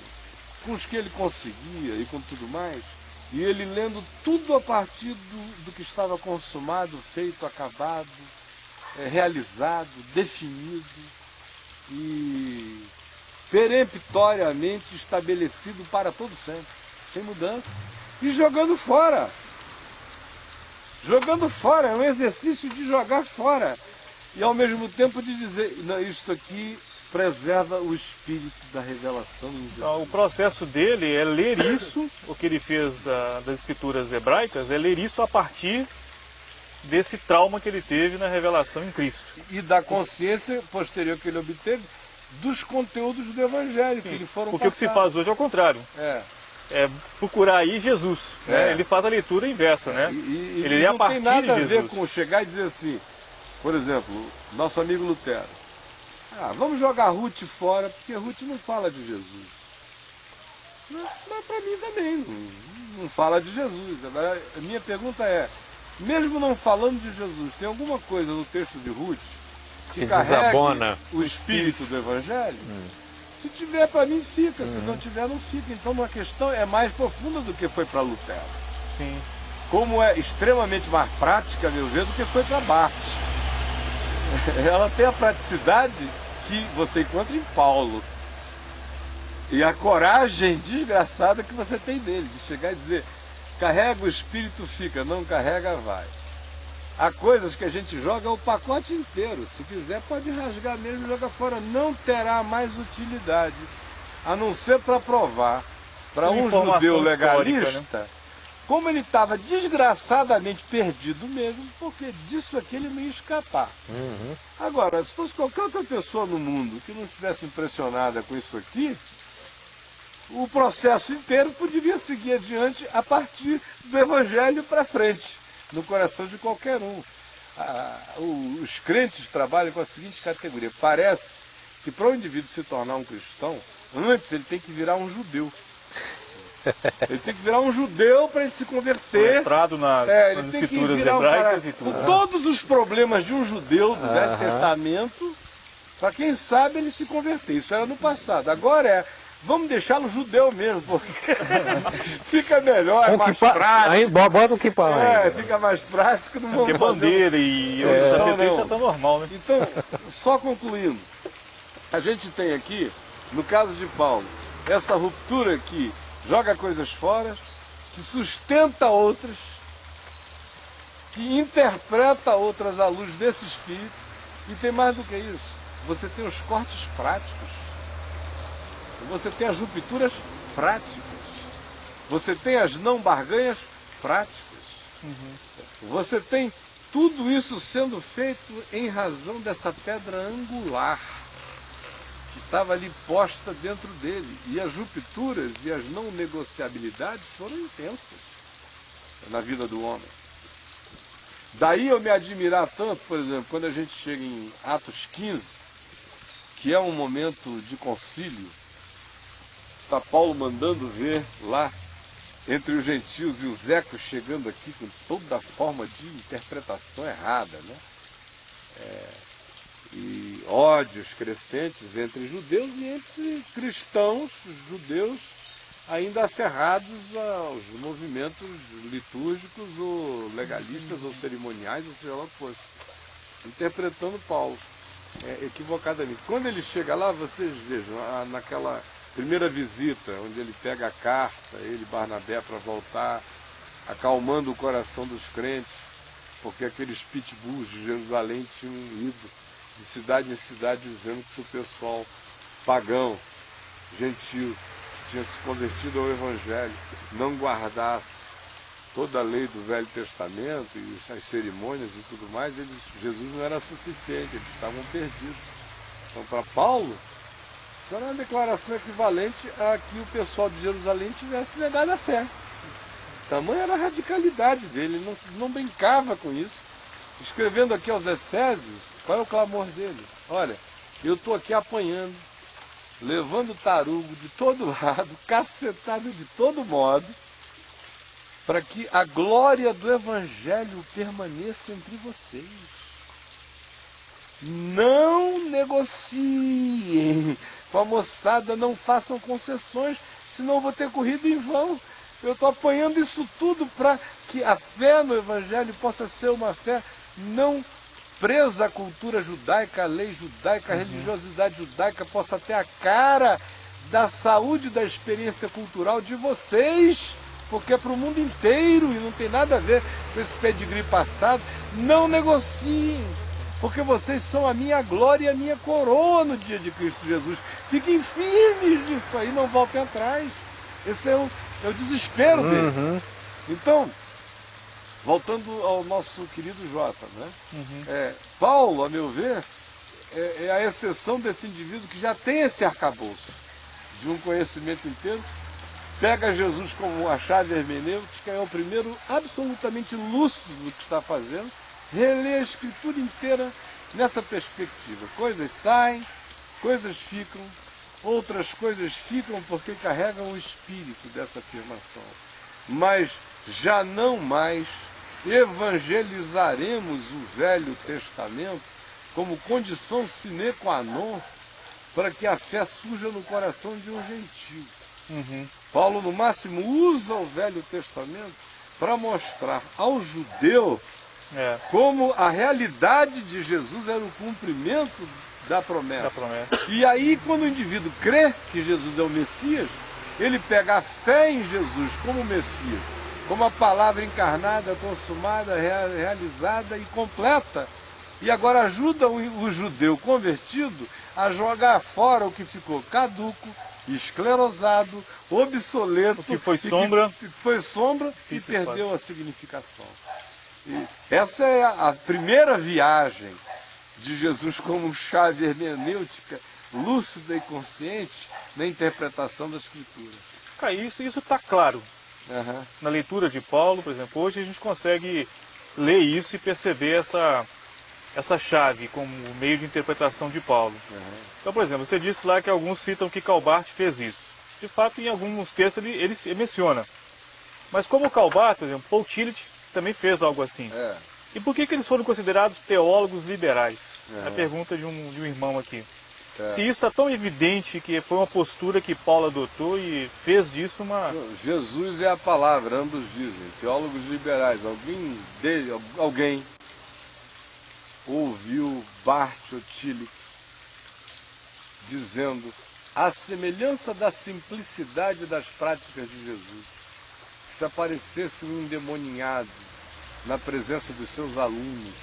com os que ele conseguia e com tudo mais, e ele lendo tudo a partir do que estava consumado, feito, acabado, realizado, definido e peremptoriamente estabelecido para todo sempre, sem mudança, e jogando fora. Jogando fora, é um exercício de jogar fora. E ao mesmo tempo de dizer, não, isto aqui preserva o espírito da revelação em Jesus. Então, o processo dele é ler isso, o que ele fez das escrituras hebraicas, é ler isso a partir desse trauma que ele teve na revelação em Cristo. E da consciência posterior que ele obteve dos conteúdos do Evangelho, que lhe foram porque passados. O que se faz hoje é o contrário. É procurar aí Jesus. Né? Ele faz a leitura inversa. Né? Ele lê a partir de Jesus. Não tem nada a ver com chegar e dizer assim, por exemplo, nosso amigo Lutero. Vamos jogar Ruth fora, porque Ruth não fala de Jesus. Mas para mim também não fala de Jesus. Agora, a minha pergunta é, mesmo não falando de Jesus, tem alguma coisa no texto de Ruth que desabona o espírito do Evangelho? Se tiver, para mim fica, se não tiver, não fica. Então uma questão é mais profunda do que foi para Lutero. Sim. Como é extremamente mais prática, a meu ver, do que foi para Barth. Ela tem a praticidade que você encontra em Paulo. E a coragem desgraçada que você tem dele, de chegar e dizer, carrega o espírito, fica, não carrega, vai. Há coisas que a gente joga o pacote inteiro, se quiser pode rasgar mesmo e jogar fora, não terá mais utilidade, a não ser para provar para um judeu legalista, né? Como ele estava desgraçadamente perdido mesmo, porque disso aqui ele não ia escapar. Agora, se fosse qualquer outra pessoa no mundo que não estivesse impressionada com isso aqui, o processo inteiro poderia seguir adiante a partir do Evangelho para frente, no coração de qualquer um. Os crentes trabalham com a seguinte categoria: parece que para o indivíduo se tornar um cristão, antes ele tem que virar um judeu. Ele tem que virar um judeu para ele se converter. Entrado nas escrituras hebraicas e tudo. Todos os problemas de um judeu do Velho Testamento, para quem sabe ele se converter. Isso era no passado. Agora vamos deixá-lo judeu mesmo, porque fica melhor, é mais prático. Aí bota o que para fica mais prático. Não vamos porque bandeira e outros isso é tão normal, né? Então, só concluindo, a gente tem aqui, no caso de Paulo, essa ruptura que joga coisas fora, que sustenta outras, que interpreta outras à luz desse espírito, e tem mais do que isso. Você tem os cortes práticos, você tem as rupturas práticas, você tem as não barganhas práticas, você tem tudo isso sendo feito em razão dessa pedra angular que estava ali posta dentro dele. E as rupturas e as não negociabilidades foram intensas na vida do homem. Daí eu me admirar tanto, por exemplo, quando a gente chega em Atos 15, que é um momento de concílio, está Paulo mandando ver lá, entre os gentios e os ecos chegando aqui com toda a forma de interpretação errada, né? E ódios crescentes entre judeus e entre cristãos, judeus ainda aferrados aos movimentos litúrgicos ou legalistas ou cerimoniais, ou seja lá o que fosse, interpretando Paulo equivocadamente. Quando ele chega lá, vocês vejam, naquela primeira visita, onde ele pega a carta, ele e Barnabé, para voltar, acalmando o coração dos crentes, porque aqueles pitbulls de Jerusalém tinham ido de cidade em cidade dizendo que se o pessoal pagão, gentil, que tinha se convertido ao Evangelho, não guardasse toda a lei do Velho Testamento e as cerimônias e tudo mais, Jesus não era suficiente, eles estavam perdidos. Então, para Paulo, isso era uma declaração equivalente a que o pessoal de Jerusalém tivesse negado a fé. Tamanha era a radicalidade dele, ele não brincava com isso. Escrevendo aqui aos Efésios, qual é o clamor dele? Olha, eu estou aqui apanhando, levando tarugo de todo lado, cacetado de todo modo, para que a glória do Evangelho permaneça entre vocês. Não negociem com a moçada, não façam concessões, senão eu vou ter corrido em vão. Eu estou apanhando isso tudo para que a fé no Evangelho possa ser uma fé não presa à cultura judaica, à lei judaica, à religiosidade judaica, possa ter a cara da saúde da experiência cultural de vocês, porque é para o mundo inteiro e não tem nada a ver com esse pedigree passado. Não negociem, porque vocês são a minha glória e a minha coroa no dia de Cristo Jesus. Fiquem firmes nisso aí, não voltem atrás. Esse é o desespero dele. Então, voltando ao nosso querido Jota, né? Paulo, a meu ver, é a exceção desse indivíduo que já tem esse arcabouço de um conhecimento inteiro, pega Jesus como a chave hermenêutica, é o primeiro absolutamente lúcido do que está fazendo, relê a Escritura inteira nessa perspectiva. Coisas saem, coisas ficam, outras coisas ficam porque carregam o espírito dessa afirmação. Mas já não mais evangelizaremos o Velho Testamento como condição sine qua non para que a fé surja no coração de um gentio. Paulo, no máximo, usa o Velho Testamento para mostrar ao judeu como a realidade de Jesus era o cumprimento da promessa. Da promessa. E aí, quando o indivíduo crê que Jesus é o Messias, ele pega a fé em Jesus como Messias, como a palavra encarnada, consumada, realizada e completa. E agora ajuda o judeu convertido a jogar fora o que ficou caduco, esclerosado, obsoleto, O que foi sombra. que foi sombra e perdeu a significação. E essa é a primeira viagem de Jesus como chave hermenêutica, lúcida e consciente na interpretação da Escritura. Cara, isso está claro. Aham. Na leitura de Paulo, por exemplo, hoje a gente consegue ler isso e perceber essa chave como meio de interpretação de Paulo. Então, por exemplo, você disse lá que alguns citam que Calbart fez isso. De fato, em alguns textos ele menciona. Mas como Calbart, por exemplo, Paul Tillich também fez algo assim. É. E por que eles foram considerados teólogos liberais? A pergunta de um irmão aqui. Se isso está tão evidente que foi uma postura que Paulo adotou e fez disso uma... Jesus é a palavra, ambos dizem, teólogos liberais. Alguém ouviu Barth Tillich dizendo: a semelhança da simplicidade das práticas de Jesus, que se aparecesse um endemoninhado na presença dos seus alunos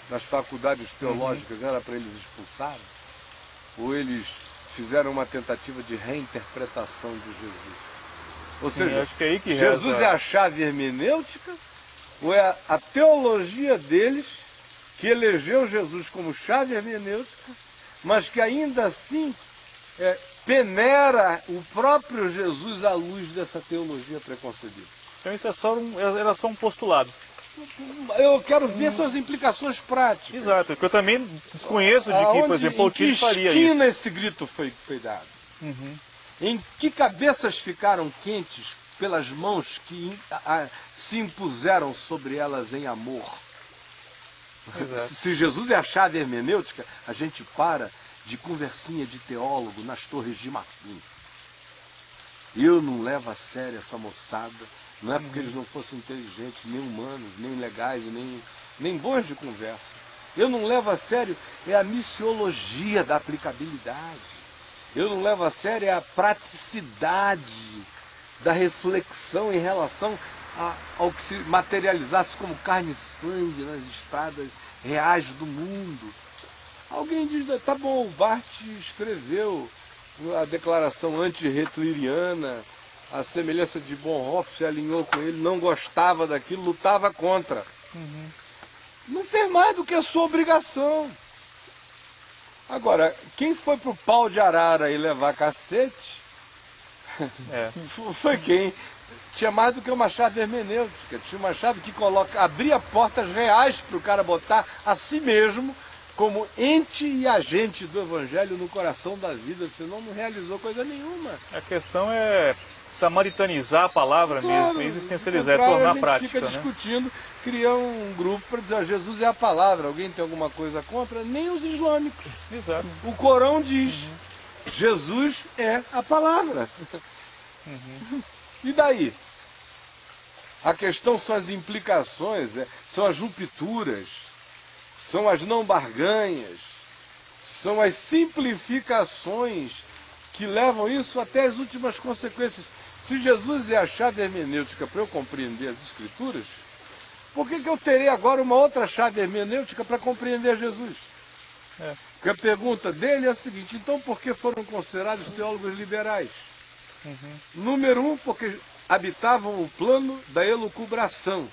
nas faculdades teológicas, era para eles expulsarem? Ou eles fizeram uma tentativa de reinterpretação de Jesus? Ou Sim, seja, acho que é aí que Jesus reza. é a chave hermenêutica, ou é a teologia deles que elegeu Jesus como chave hermenêutica, mas que ainda assim peneira o próprio Jesus à luz dessa teologia preconcebida? Então isso era só um postulado. Eu quero ver suas implicações práticas. Exato, porque eu também desconheço de que, por exemplo, Paul Tillich faria Em que isso. esquina esse grito foi dado? Em que cabeças ficaram quentes pelas mãos que se impuseram sobre elas em amor? Exato. Se Jesus é a chave hermenêutica, a gente para de conversinha de teólogo nas torres de marfim. Eu não levo a sério essa moçada, não é porque eles não fossem inteligentes, nem humanos, nem legais, nem bons de conversa. Eu não levo a sério a missiologia da aplicabilidade. Eu não levo a sério a praticidade da reflexão em relação ao que se materializasse como carne e sangue nas estradas reais do mundo. Alguém diz: tá bom, o Barth escreveu a declaração anti-hitleriana, a semelhança de Bonhoeffer se alinhou com ele, não gostava daquilo, lutava contra. Não fez mais do que a sua obrigação. Agora, quem foi pro pau de arara e levar cacete foi quem tinha mais do que uma chave hermenêutica, tinha uma chave que abria portas reais para o cara botar a si mesmo como ente e agente do Evangelho no coração da vida, senão não realizou coisa nenhuma. A questão é samaritanizar a palavra mesmo, existencializar, contrário, tornar a gente prática. fica né? discutindo, criar um grupo para dizer: Jesus é a palavra. Alguém tem alguma coisa contra? Nem os islâmicos. Exato. O Corão diz: Jesus é a palavra. E daí? A questão são as implicações, são as rupturas, são as não barganhas, são as simplificações que levam isso até as últimas consequências. Se Jesus é a chave hermenêutica para eu compreender as Escrituras, por que eu terei agora uma outra chave hermenêutica para compreender Jesus? Porque a pergunta dele é a seguinte: então por que foram considerados teólogos liberais? Número 1, porque habitavam o plano da elucubração,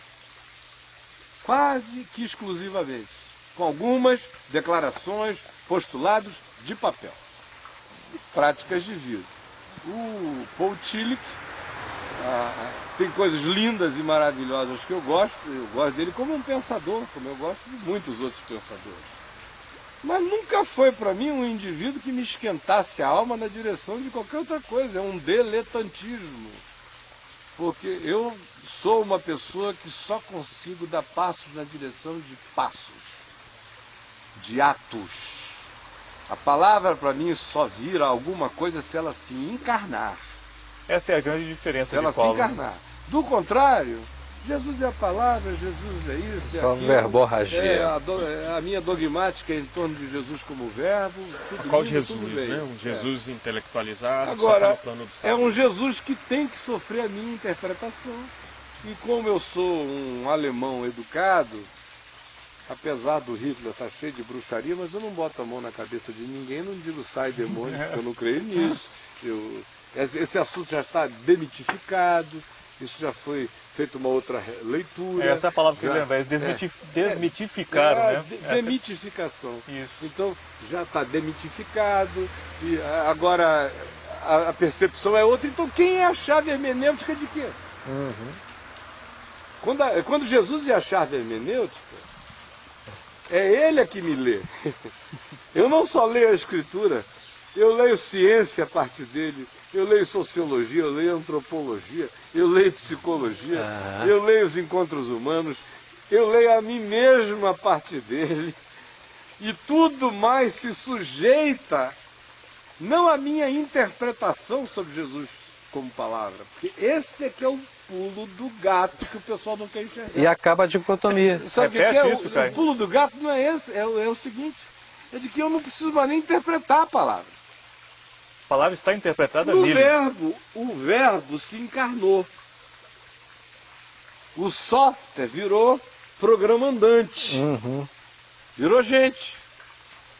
quase que exclusivamente, com algumas declarações, postulados de papel, práticas de vida. O Paul Tillich tem coisas lindas e maravilhosas que eu gosto dele como um pensador, como eu gosto de muitos outros pensadores. Mas nunca foi para mim um indivíduo que me esquentasse a alma na direção de qualquer outra coisa. É um diletantismo. Porque eu sou uma pessoa que só consigo dar passos na direção de passos, de atos. A palavra para mim só vira alguma coisa se ela se encarnar. Essa é a grande diferença Se ela de Paulo. se encarnar. Do contrário, Jesus é a palavra, Jesus é isso, é Só aquilo. verborragia. A minha dogmática é em torno de Jesus como verbo. Tudo Qual lindo, Jesus, tudo bem. né? Um Jesus intelectualizado, Agora, só tá no plano do é um saber. Jesus que tem que sofrer a minha interpretação. E como eu sou um alemão educado, apesar do Hitler estar cheio de bruxaria, mas eu não boto a mão na cabeça de ninguém, não digo sai demônio, porque eu não creio nisso. Esse assunto já está demitificado, isso já foi feita uma outra leitura. Essa é a palavra que eu já- lembro, é desmitificaram, né? Demitificação. Isso. Então já está demitificado, e agora a percepção é outra. Então quem é a chave hermenêutica de quê? Quando Jesus é a chave hermenêutica, é ele a que me lê. Eu não só leio a Escritura, eu leio ciência a partir dele, eu leio sociologia, eu leio antropologia, eu leio psicologia, eu leio os encontros humanos, eu leio a mim mesmo a partir dele. E tudo mais se sujeita, não à minha interpretação sobre Jesus como palavra, porque esse é que é o pulo do gato que o pessoal não quer enxergar. E acaba a dicotomia. Sabe o que Repete é? isso, Caio. O pulo do gato não é esse, é o seguinte, é de que eu não preciso mais nem interpretar a palavra. A palavra está interpretada No nele. verbo, o verbo se encarnou. O software virou programa andante. Virou gente.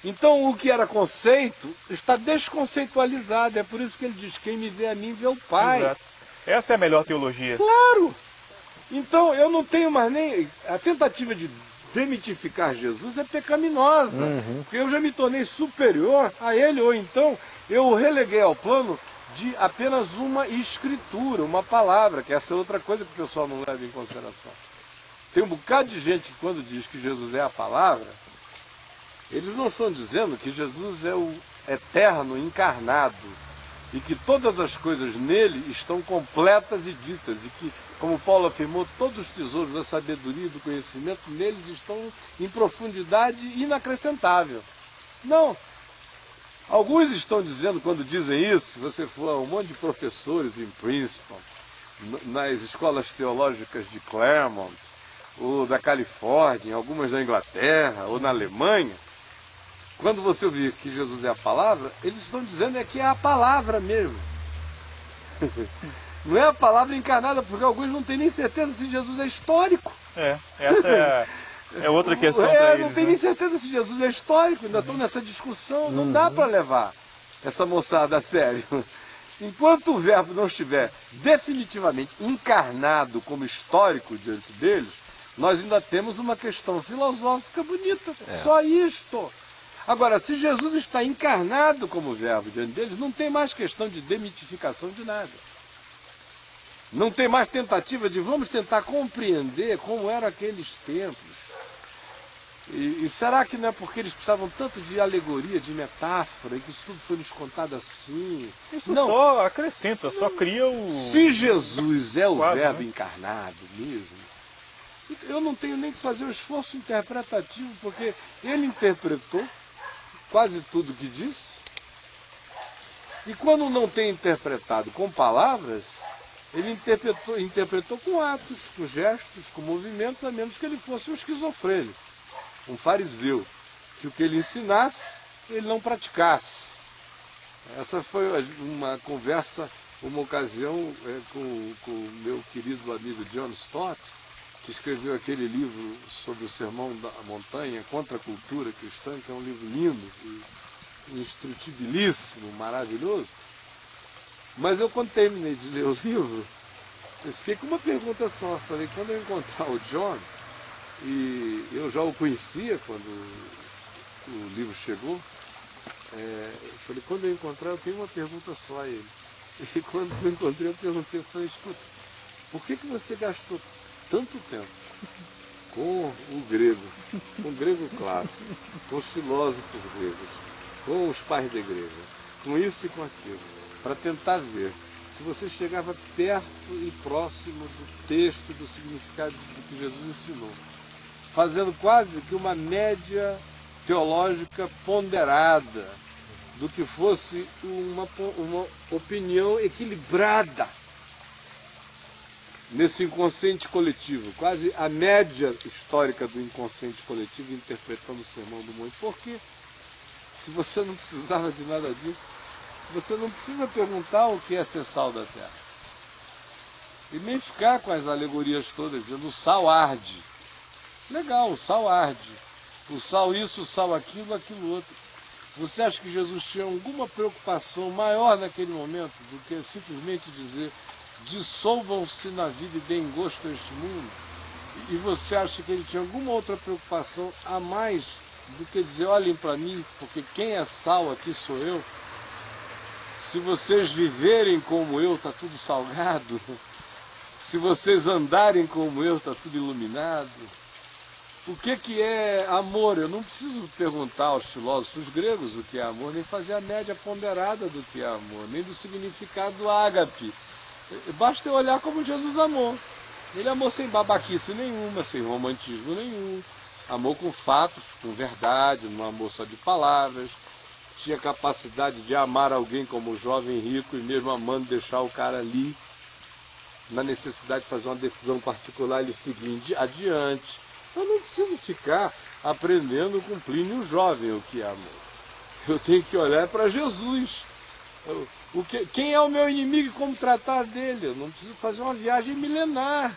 Então o que era conceito está desconceitualizado. É por isso que ele diz, quem me vê a mim vê o Pai. Exato. Essa é a melhor teologia. Claro! Então eu não tenho mais nem... A tentativa de demitificar Jesus é pecaminosa. Porque eu já me tornei superior a ele, ou então eu o releguei ao plano de apenas uma escritura, uma palavra, que essa é outra coisa que o pessoal não leva em consideração. Tem um bocado de gente que quando diz que Jesus é a palavra, eles não estão dizendo que Jesus é o eterno encarnado e que todas as coisas nele estão completas e ditas e que, como Paulo afirmou, todos os tesouros da sabedoria e do conhecimento neles estão em profundidade inacrescentável. Não. Alguns estão dizendo, quando dizem isso, se você for a um monte de professores em Princeton, nas escolas teológicas de Claremont, ou da Califórnia, algumas da Inglaterra, ou na Alemanha, quando você ouvir que Jesus é a palavra, eles estão dizendo é que é a palavra mesmo. Não é a palavra encarnada, porque alguns não têm nem certeza se Jesus é histórico. Essa é outra questão para eles. Não tem nem certeza se Jesus é histórico, ainda estão nessa discussão, não dá para levar essa moçada a sério. Enquanto o verbo não estiver definitivamente encarnado como histórico diante deles, nós ainda temos uma questão filosófica bonita, só isto. Agora, se Jesus está encarnado como verbo diante deles, não tem mais questão de demitificação de nada. Não tem mais tentativa de vamos tentar compreender como eram aqueles tempos. E será que não é porque eles precisavam tanto de alegoria, de metáfora, e que isso tudo foi nos contado assim? Isso não. só acrescenta, só cria o... Se Jesus é o quadro, verbo né? encarnado mesmo, eu não tenho nem que fazer um esforço interpretativo, porque ele interpretou quase tudo que disse. E quando não tem interpretado com palavras, ele interpretou com atos, com gestos, com movimentos, a menos que ele fosse um esquizofrênico, um fariseu, que o que ele ensinasse, ele não praticasse. Essa foi uma conversa, uma ocasião com o meu querido amigo John Stott, que escreveu aquele livro sobre o Sermão da Montanha, Contra a Cultura Cristã, que é um livro lindo, instrutibilíssimo, maravilhoso. Mas eu, quando terminei de ler o livro, eu fiquei com uma pergunta só. Falei, quando eu encontrar o John, e eu já o conhecia quando o livro chegou, eu falei, quando eu encontrar, eu tenho uma pergunta só a ele. E quando eu encontrei, eu perguntei, eu falei, escuta, por que você gastou tanto tempo com o grego clássico, com os filósofos gregos, com os pais da igreja, com isso e com aquilo, para tentar ver se você chegava perto e próximo do texto, do significado do que Jesus ensinou, fazendo quase que uma média teológica ponderada do que fosse uma opinião equilibrada. nesse inconsciente coletivo, quase a média histórica do inconsciente coletivo interpretando o Sermão do Monte. Porque se você não precisava de nada disso, você não precisa perguntar o que é ser sal da terra. E nem ficar com as alegorias todas, dizendo o sal arde. Legal, o sal arde. O sal isso, o sal aquilo, aquilo outro. Você acha que Jesus tinha alguma preocupação maior naquele momento do que simplesmente dizer dissolvam-se na vida e deem gosto a este mundo? E você acha que ele tinha alguma outra preocupação a mais do que dizer olhem para mim, porque quem é sal aqui sou eu? Se vocês viverem como eu, está tudo salgado. Se vocês andarem como eu, está tudo iluminado. O que é amor? Eu não preciso perguntar aos filósofos gregos o que é amor, nem fazer a média ponderada do que é amor, nem do significado do ágape. Basta eu olhar como Jesus amou. Ele amou sem babaquice nenhuma, sem romantismo nenhum. Amou com fatos, com verdade, não amou só de palavras. Tinha capacidade de amar alguém como o jovem rico e mesmo amando deixar o cara ali. Na necessidade de fazer uma decisão particular, ele seguir adiante. Eu não preciso ficar aprendendo com Plínio o jovem o que é amor. Eu tenho que olhar para Jesus. Quem é o meu inimigo e como tratar dele? Eu não preciso fazer uma viagem milenar,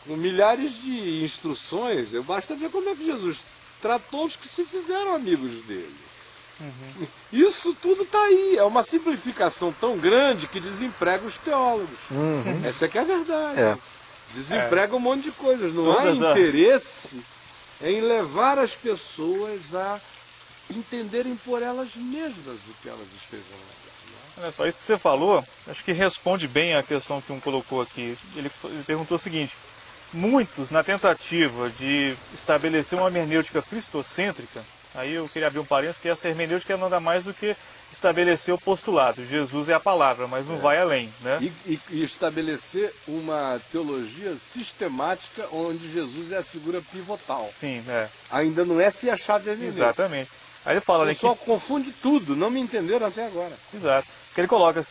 com milhares de instruções. Basta ver como é que Jesus tratou os que se fizeram amigos dele. Uhum. Isso tudo está aí. É uma simplificação tão grande que desemprega os teólogos. Uhum. Essa é que é a verdade. É. Desemprega um monte de coisas. Não há interesse em levar as pessoas a entenderem por elas mesmas o que elas estejam lá. Olha só, isso que você falou, acho que responde bem a questão que um colocou aqui. Ele perguntou o seguinte: muitos, na tentativa de estabelecer uma hermenêutica cristocêntrica, aí eu queria abrir um parênteses, que essa hermenêutica é nada mais do que estabelecer o postulado. Jesus é a palavra, mas não vai além, né? E estabelecer uma teologia sistemática onde Jesus é a figura pivotal. Sim, é. Ainda não é se a chave hermenêutica. Exatamente. Aí ele fala, o pessoal confunde tudo, não me entenderam até agora. Exato. Que ele coloca,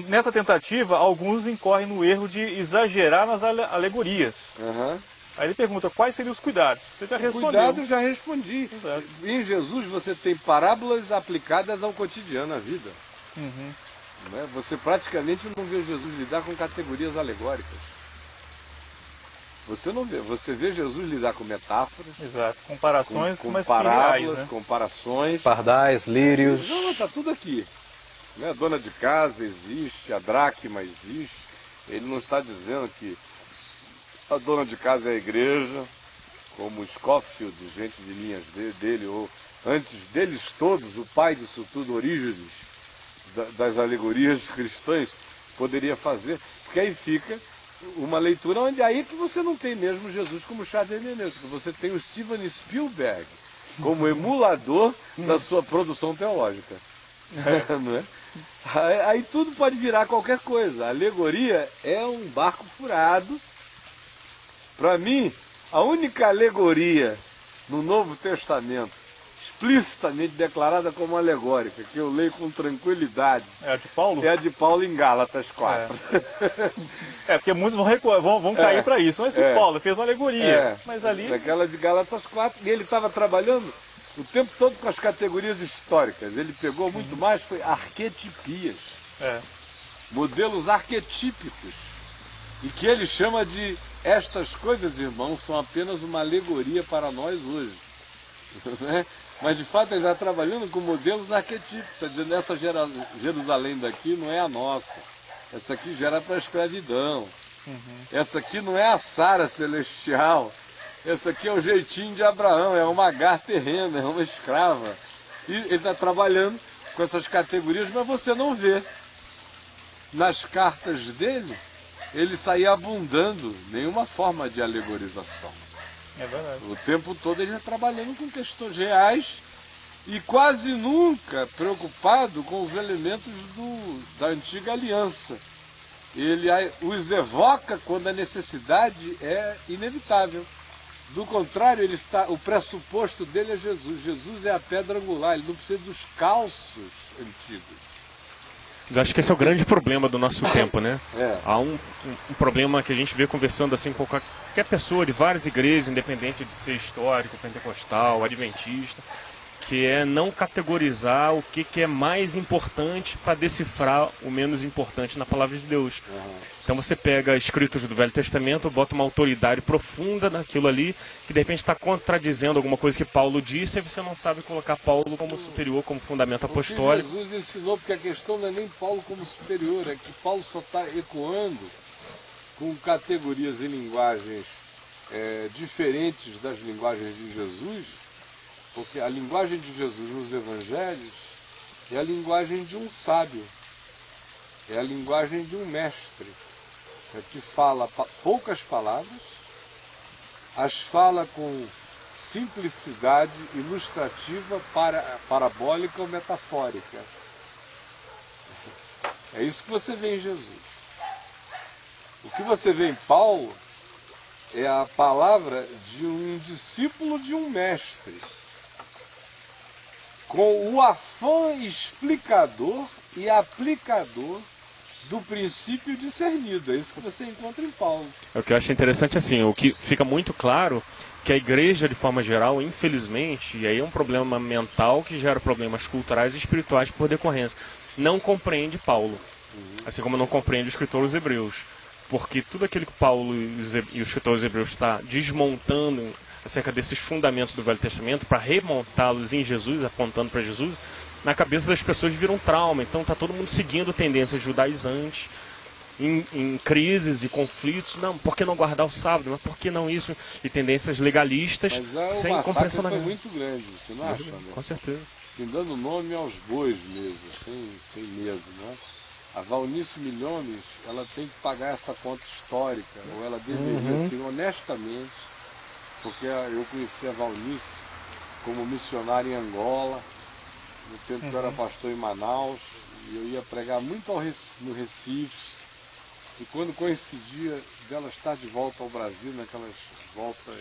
nessa tentativa, alguns incorrem no erro de exagerar nas alegorias. Uhum. Aí ele pergunta, quais seriam os cuidados? Você já respondeu. Cuidado, já respondi. Exato. Em Jesus você tem parábolas aplicadas ao cotidiano, à vida. Uhum. Né? Você praticamente não vê Jesus lidar com categorias alegóricas. Você não vê. Você vê Jesus lidar com metáforas. Exato. Comparações, com mas parábolas, reais, né? comparações. Pardais, lírios. Não, está tudo aqui. Né? A dona de casa existe, a dracma existe. Ele não está dizendo que a dona de casa é a igreja, como Scofield, gente de linhas dele, ou antes deles todos, o pai disso tudo, Orígenes, das alegorias cristãs, poderia fazer, porque aí fica uma leitura onde aí que você não tem mesmo Jesus como chave hermenêutica, você tem o Steven Spielberg como emulador da sua produção teológica. Não é? Aí tudo pode virar qualquer coisa. A alegoria é um barco furado. Para mim, a única alegoria no Novo Testamento, explicitamente declarada como alegórica, que eu leio com tranquilidade, é a de Paulo? É a de Paulo em Gálatas 4. Porque muitos vão cair para isso. Mas Paulo fez uma alegoria, mas ali... Aquela de Gálatas 4, e ele estava trabalhando o tempo todo com as categorias históricas. Ele pegou muito mais, foi arquetipias, modelos arquetípicos, e que ele chama de estas coisas, irmãos, são apenas uma alegoria para nós hoje. Né? Mas de fato ele está trabalhando com modelos arquetípicos, está dizendo essa Jerusalém daqui não é a nossa, essa aqui gera para a escravidão, essa aqui não é a Sara celestial, essa aqui é o jeitinho de Abraão, é uma Agar terrena, é uma escrava. E ele está trabalhando com essas categorias, mas você não vê nas cartas dele ele saía abundando nenhuma forma de alegorização. É verdade. O tempo todo ele ia trabalhando com questões reais e quase nunca preocupado com os elementos da antiga aliança. Ele os evoca quando a necessidade é inevitável. Do contrário, o pressuposto dele é Jesus. Jesus é a pedra angular, ele não precisa dos calços antigos. Eu acho que esse é o grande problema do nosso tempo, né? É. Há um problema que a gente vê conversando assim com qualquer pessoa de várias igrejas, independente de ser histórico, pentecostal, adventista, que é não categorizar o que é mais importante para decifrar o menos importante na palavra de Deus. Então você pega escritos do Velho Testamento, bota uma autoridade profunda naquilo ali, que de repente está contradizendo alguma coisa que Paulo disse, e você não sabe colocar Paulo como superior, como fundamento apostólico. O que Jesus ensinou, porque a questão não é nem Paulo como superior, é que Paulo só está ecoando com categorias e linguagens diferentes das linguagens de Jesus, porque a linguagem de Jesus nos evangelhos é a linguagem de um sábio, é a linguagem de um mestre, que fala poucas palavras, as fala com simplicidade ilustrativa, parabólica ou metafórica. É isso que você vê em Jesus. O que você vê em Paulo é a palavra de um discípulo de um mestre, com o afã explicador e aplicador do princípio discernido. É isso que você encontra em Paulo. O que eu acho interessante assim, o que fica muito claro que a igreja, de forma geral, infelizmente, e aí é um problema mental que gera problemas culturais e espirituais por decorrência, não compreende Paulo, assim como não compreende o escritor dos Hebreus, porque tudo aquilo que Paulo e o escritor dos Hebreus está desmontando acerca desses fundamentos do Velho Testamento para remontá-los em Jesus, apontando para Jesus, na cabeça das pessoas vira um trauma. Então está todo mundo seguindo tendências judaizantes, em crises e conflitos. Não, por que não guardar o sábado? Mas por que não isso? E tendências legalistas sem compreensão da foi muito grande, você não acha? Com certeza. Assim, dando nome aos bois mesmo, sem medo, né? A Valnice Milhomes, ela tem que pagar essa conta histórica, ou ela deveria ser honestamente, porque eu conheci a Valnice como missionária em Angola, no tempo que eu era pastor em Manaus, e eu ia pregar muito no Recife, e quando coincidia dela estar de volta ao Brasil, naquelas voltas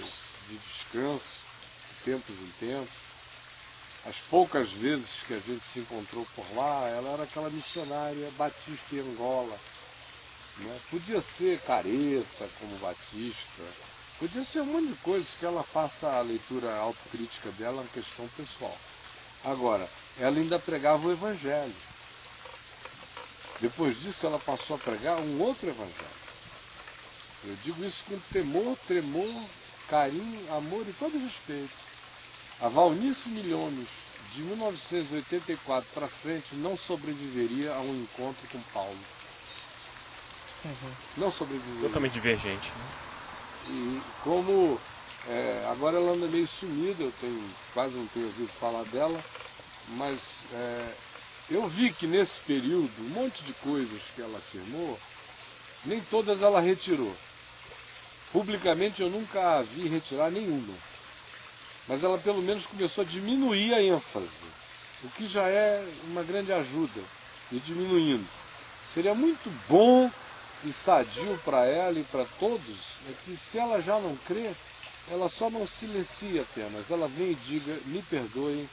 de descanso, de tempos em tempos, as poucas vezes que a gente se encontrou por lá, ela era aquela missionária batista em Angola, né? Podia ser careta como batista, podia ser um monte de coisa que ela faça a leitura autocrítica dela, uma questão pessoal. Agora, ela ainda pregava o Evangelho. Depois disso, ela passou a pregar um outro Evangelho. Eu digo isso com temor, tremor, carinho, amor e todo respeito. A Valnice Milhomes, de 1984 para frente, não sobreviveria a um encontro com Paulo. Não sobreviveria. Totalmente divergente. E como agora ela anda meio sumida, eu quase não tenho ouvido falar dela, mas eu vi que nesse período, um monte de coisas que ela afirmou, nem todas ela retirou. Publicamente eu nunca a vi retirar nenhuma. Mas ela pelo menos começou a diminuir a ênfase, o que já é uma grande ajuda, e diminuindo. Seria muito bom e sadio para ela e para todos, é que se ela já não crê, ela só não silencia apenas, ela vem e diga, me perdoem,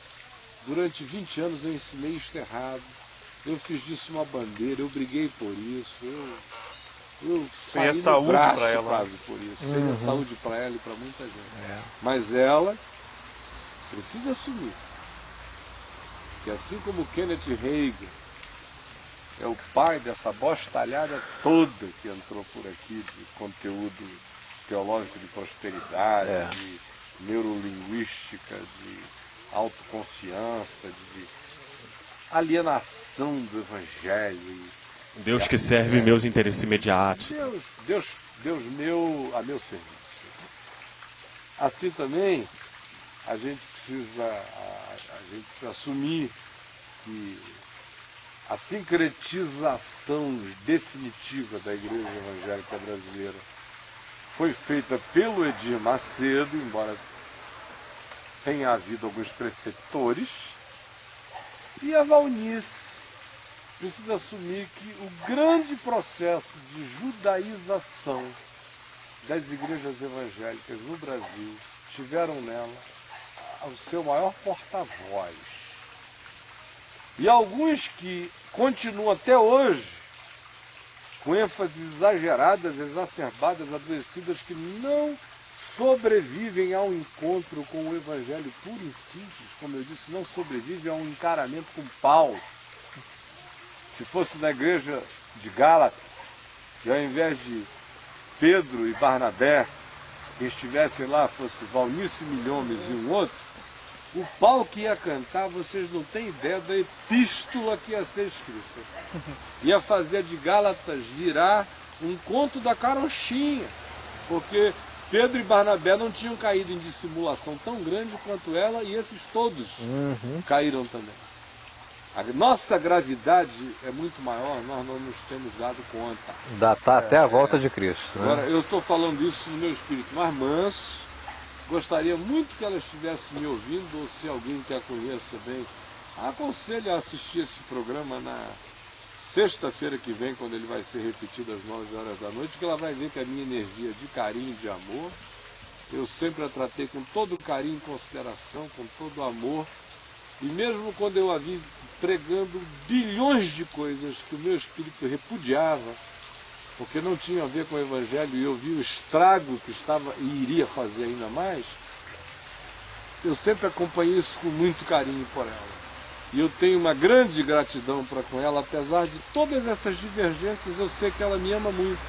durante 20 anos eu ensinei isto errado, eu fiz disso uma bandeira, eu briguei por isso, eu seria saúde para ela quase por isso, seria saúde para ela e para muita gente. Mas ela precisa assumir que assim como Kenneth Hagin é o pai dessa bostalhada toda que entrou por aqui de conteúdo teológico de prosperidade, de neurolinguística, de autoconfiança, de alienação do evangelho. Deus que serve meus interesses imediatos. Deus a meu serviço. Assim também a gente precisa assumir que a sincretização definitiva da Igreja Evangélica Brasileira foi feita pelo Edir Macedo, embora tenha havido alguns preceptores, e a Valnice precisa assumir que o grande processo de judaização das igrejas evangélicas no Brasil tiveram nela o seu maior porta-voz. E alguns que continuam até hoje com ênfases exageradas, exacerbadas, adoecidas, que não sobrevivem ao encontro com o Evangelho puro e simples, como eu disse, não sobrevivem a um encaramento com Paulo. Se fosse na igreja de Gálatas, e ao invés de Pedro e Barnabé, que estivessem lá, fosse Valnício Milhomes e um outro, o Paulo que ia cantar, vocês não têm ideia da epístola que ia ser escrita. Ia fazer de Gálatas virar um conto da carochinha, porque Pedro e Barnabé não tinham caído em dissimulação tão grande quanto ela, e esses todos caíram também. A nossa gravidade é muito maior, nós não nos temos dado conta. Datar até a volta de Cristo. Né? Agora, eu estou falando isso no meu espírito mais manso. Gostaria muito que ela estivesse me ouvindo, ou se alguém que a conheça bem, aconselho a assistir esse programa na sexta-feira que vem, quando ele vai ser repetido às 9 horas da noite, que ela vai ver que a minha energia de carinho, de amor, eu sempre a tratei com todo carinho e consideração, com todo amor. E mesmo quando eu a vi pregando bilhões de coisas que o meu espírito repudiava, porque não tinha a ver com o Evangelho, e eu vi o estrago que estava e iria fazer ainda mais, eu sempre acompanhei isso com muito carinho por ela. E eu tenho uma grande gratidão para com ela, apesar de todas essas divergências, eu sei que ela me ama muito,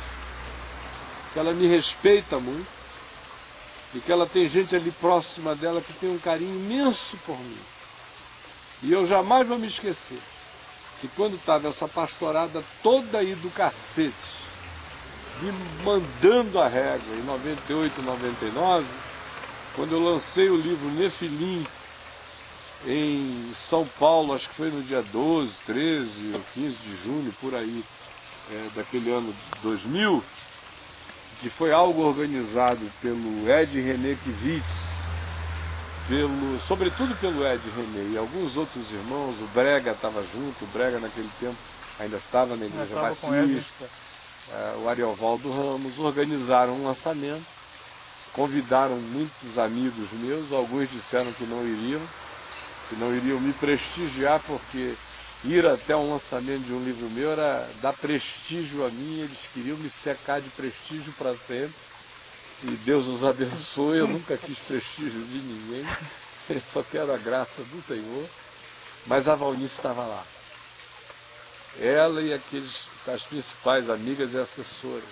que ela me respeita muito, e que ela tem gente ali próxima dela que tem um carinho imenso por mim. E eu jamais vou me esquecer que quando estava essa pastorada toda aí do cacete, me mandando a régua, em 98, 99, quando eu lancei o livro Nefilim, em São Paulo, acho que foi no dia 12, 13 ou 15 de junho, por aí, daquele ano de 2000, que foi algo organizado pelo Ed René Kivitz, sobretudo pelo Ed René e alguns outros irmãos. O Brega estava junto, o Brega naquele tempo ainda estava na Igreja Batista, o Ariovaldo Ramos, organizaram um lançamento, convidaram muitos amigos meus, alguns disseram que não iriam me prestigiar, porque ir até um lançamento de um livro meu era dar prestígio a mim, eles queriam me secar de prestígio para sempre. E Deus os abençoe, eu nunca quis prestígio de ninguém, eu só quero a graça do Senhor. Mas a Valnice estava lá. Ela e as principais amigas e assessoras.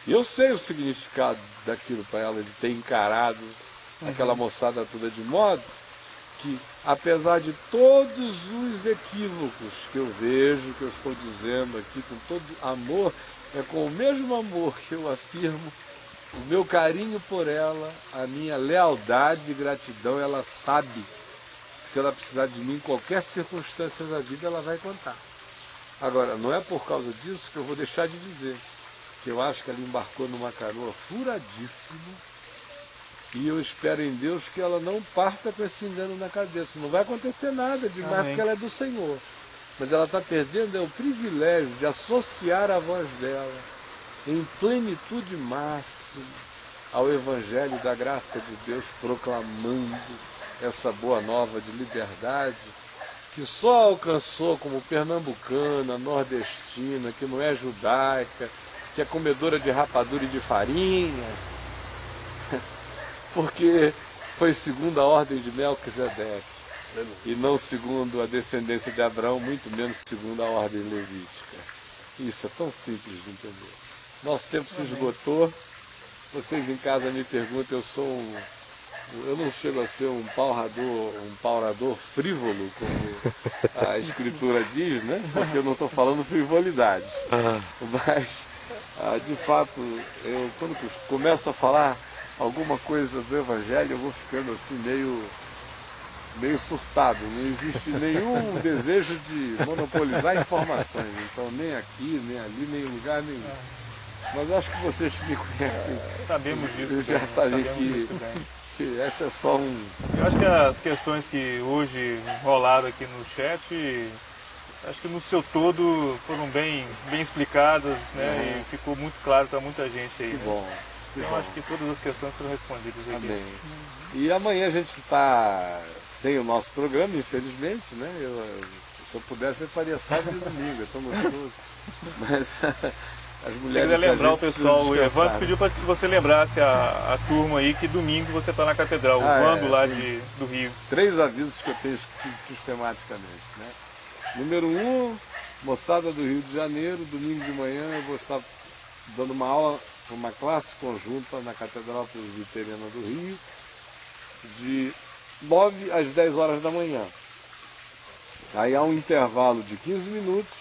E eu sei o significado daquilo para ela, de ter encarado aquela moçada toda, de modo que, apesar de todos os equívocos que eu vejo, que eu estou dizendo aqui com todo amor, é com o mesmo amor que eu afirmo o meu carinho por ela, a minha lealdade e gratidão. Ela sabe que se ela precisar de mim em qualquer circunstância da vida, ela vai contar. Agora, não é por causa disso que eu vou deixar de dizer que eu acho que ela embarcou numa canoa furadíssima, e eu espero em Deus que ela não parta com esse engano na cabeça. Não vai acontecer nada demais, porque ela é do Senhor. Mas ela está perdendo o privilégio de associar a voz dela em plenitude máxima ao Evangelho da graça de Deus, proclamando essa boa nova de liberdade, que só alcançou como pernambucana, nordestina, que não é judaica, que é comedora de rapadura e de farinha, porque foi segundo a ordem de Melquisedeque, e não segundo a descendência de Abraão, muito menos segundo a ordem levítica. Isso é tão simples de entender. Nosso tempo se esgotou. Vocês em casa me perguntam, eu não chego a ser um paurador frívolo, como a Escritura diz, né? Porque eu não estou falando frivolidade. Mas, de fato, eu quando começo a falar alguma coisa do Evangelho, eu vou ficando assim meio surtado. Não existe nenhum desejo de monopolizar informações. Então, nem aqui, nem ali, nem em lugar nenhum. Mas acho que vocês que me conhecem, sabemos disso, já sabem que essa é só Eu acho que as questões que hoje rolaram aqui no chat, acho que no seu todo foram bem explicadas, né? E ficou muito claro para muita gente aí. Que bom. Então acho que todas as questões foram respondidas aqui. Amém. E amanhã a gente está sem o nosso programa, infelizmente, né? Se eu pudesse, eu faria sábado e domingo, é tão gostoso. Mas as Se mulheres. quiser lembrar o pessoal, o descansar, Evandro pediu para que você lembrasse a turma aí que domingo você está na catedral, o Vando lá do Rio. 3 avisos que eu tenho esquecido sistematicamente, né? Número 1, moçada do Rio de Janeiro, domingo de manhã eu vou estar dando uma aula, uma classe conjunta na Catedral Presbiteriana do Rio, de 9 às 10 horas da manhã. Aí há um intervalo de 15 minutos,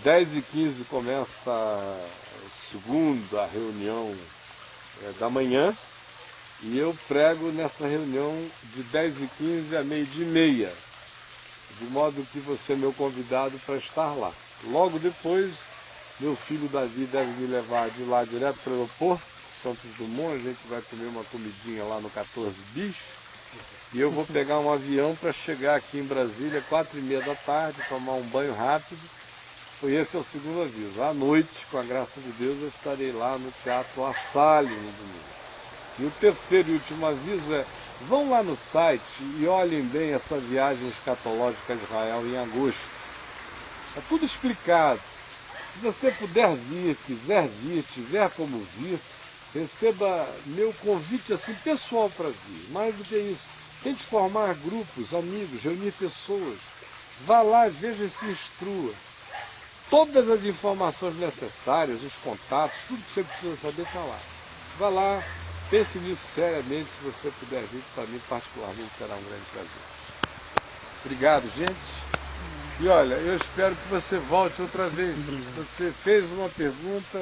10h15 começa a segunda reunião da manhã, e eu prego nessa reunião de 10h15 a 12h30, de modo que você é meu convidado para estar lá. Logo depois, meu filho Davi deve me levar de lá direto para o aeroporto, Santos Dumont, a gente vai comer uma comidinha lá no 14 Bis, e eu vou pegar um avião para chegar aqui em Brasília 4h30 da tarde, tomar um banho rápido. E esse é o segundo aviso. À noite, com a graça de Deus, eu estarei lá no Teatro La Salle no domingo. E o terceiro e último aviso é: vão lá no site e olhem bem essa viagem escatológica a Israel em agosto. Está tudo explicado. Se você puder vir, quiser vir, tiver como vir, receba meu convite assim pessoal para vir. Mais do que isso, tente formar grupos, amigos, reunir pessoas. Vá lá, veja e se instrua. Todas as informações necessárias, os contatos, tudo que você precisa saber está lá. Vá lá, pense nisso seriamente, se você puder vir, para mim particularmente será um grande prazer. Obrigado, gente. E olha, eu espero que você volte outra vez. Você fez uma pergunta,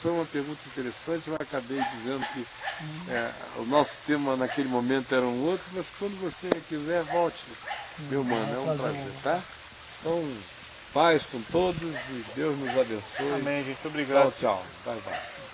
foi uma pergunta interessante, eu acabei dizendo que o nosso tema naquele momento era um outro, mas quando você quiser, volte, meu mano, é um prazer, tá? Então, paz com todos e Deus nos abençoe. Amém, gente. Obrigado. Tchau, tchau. Bye, bye.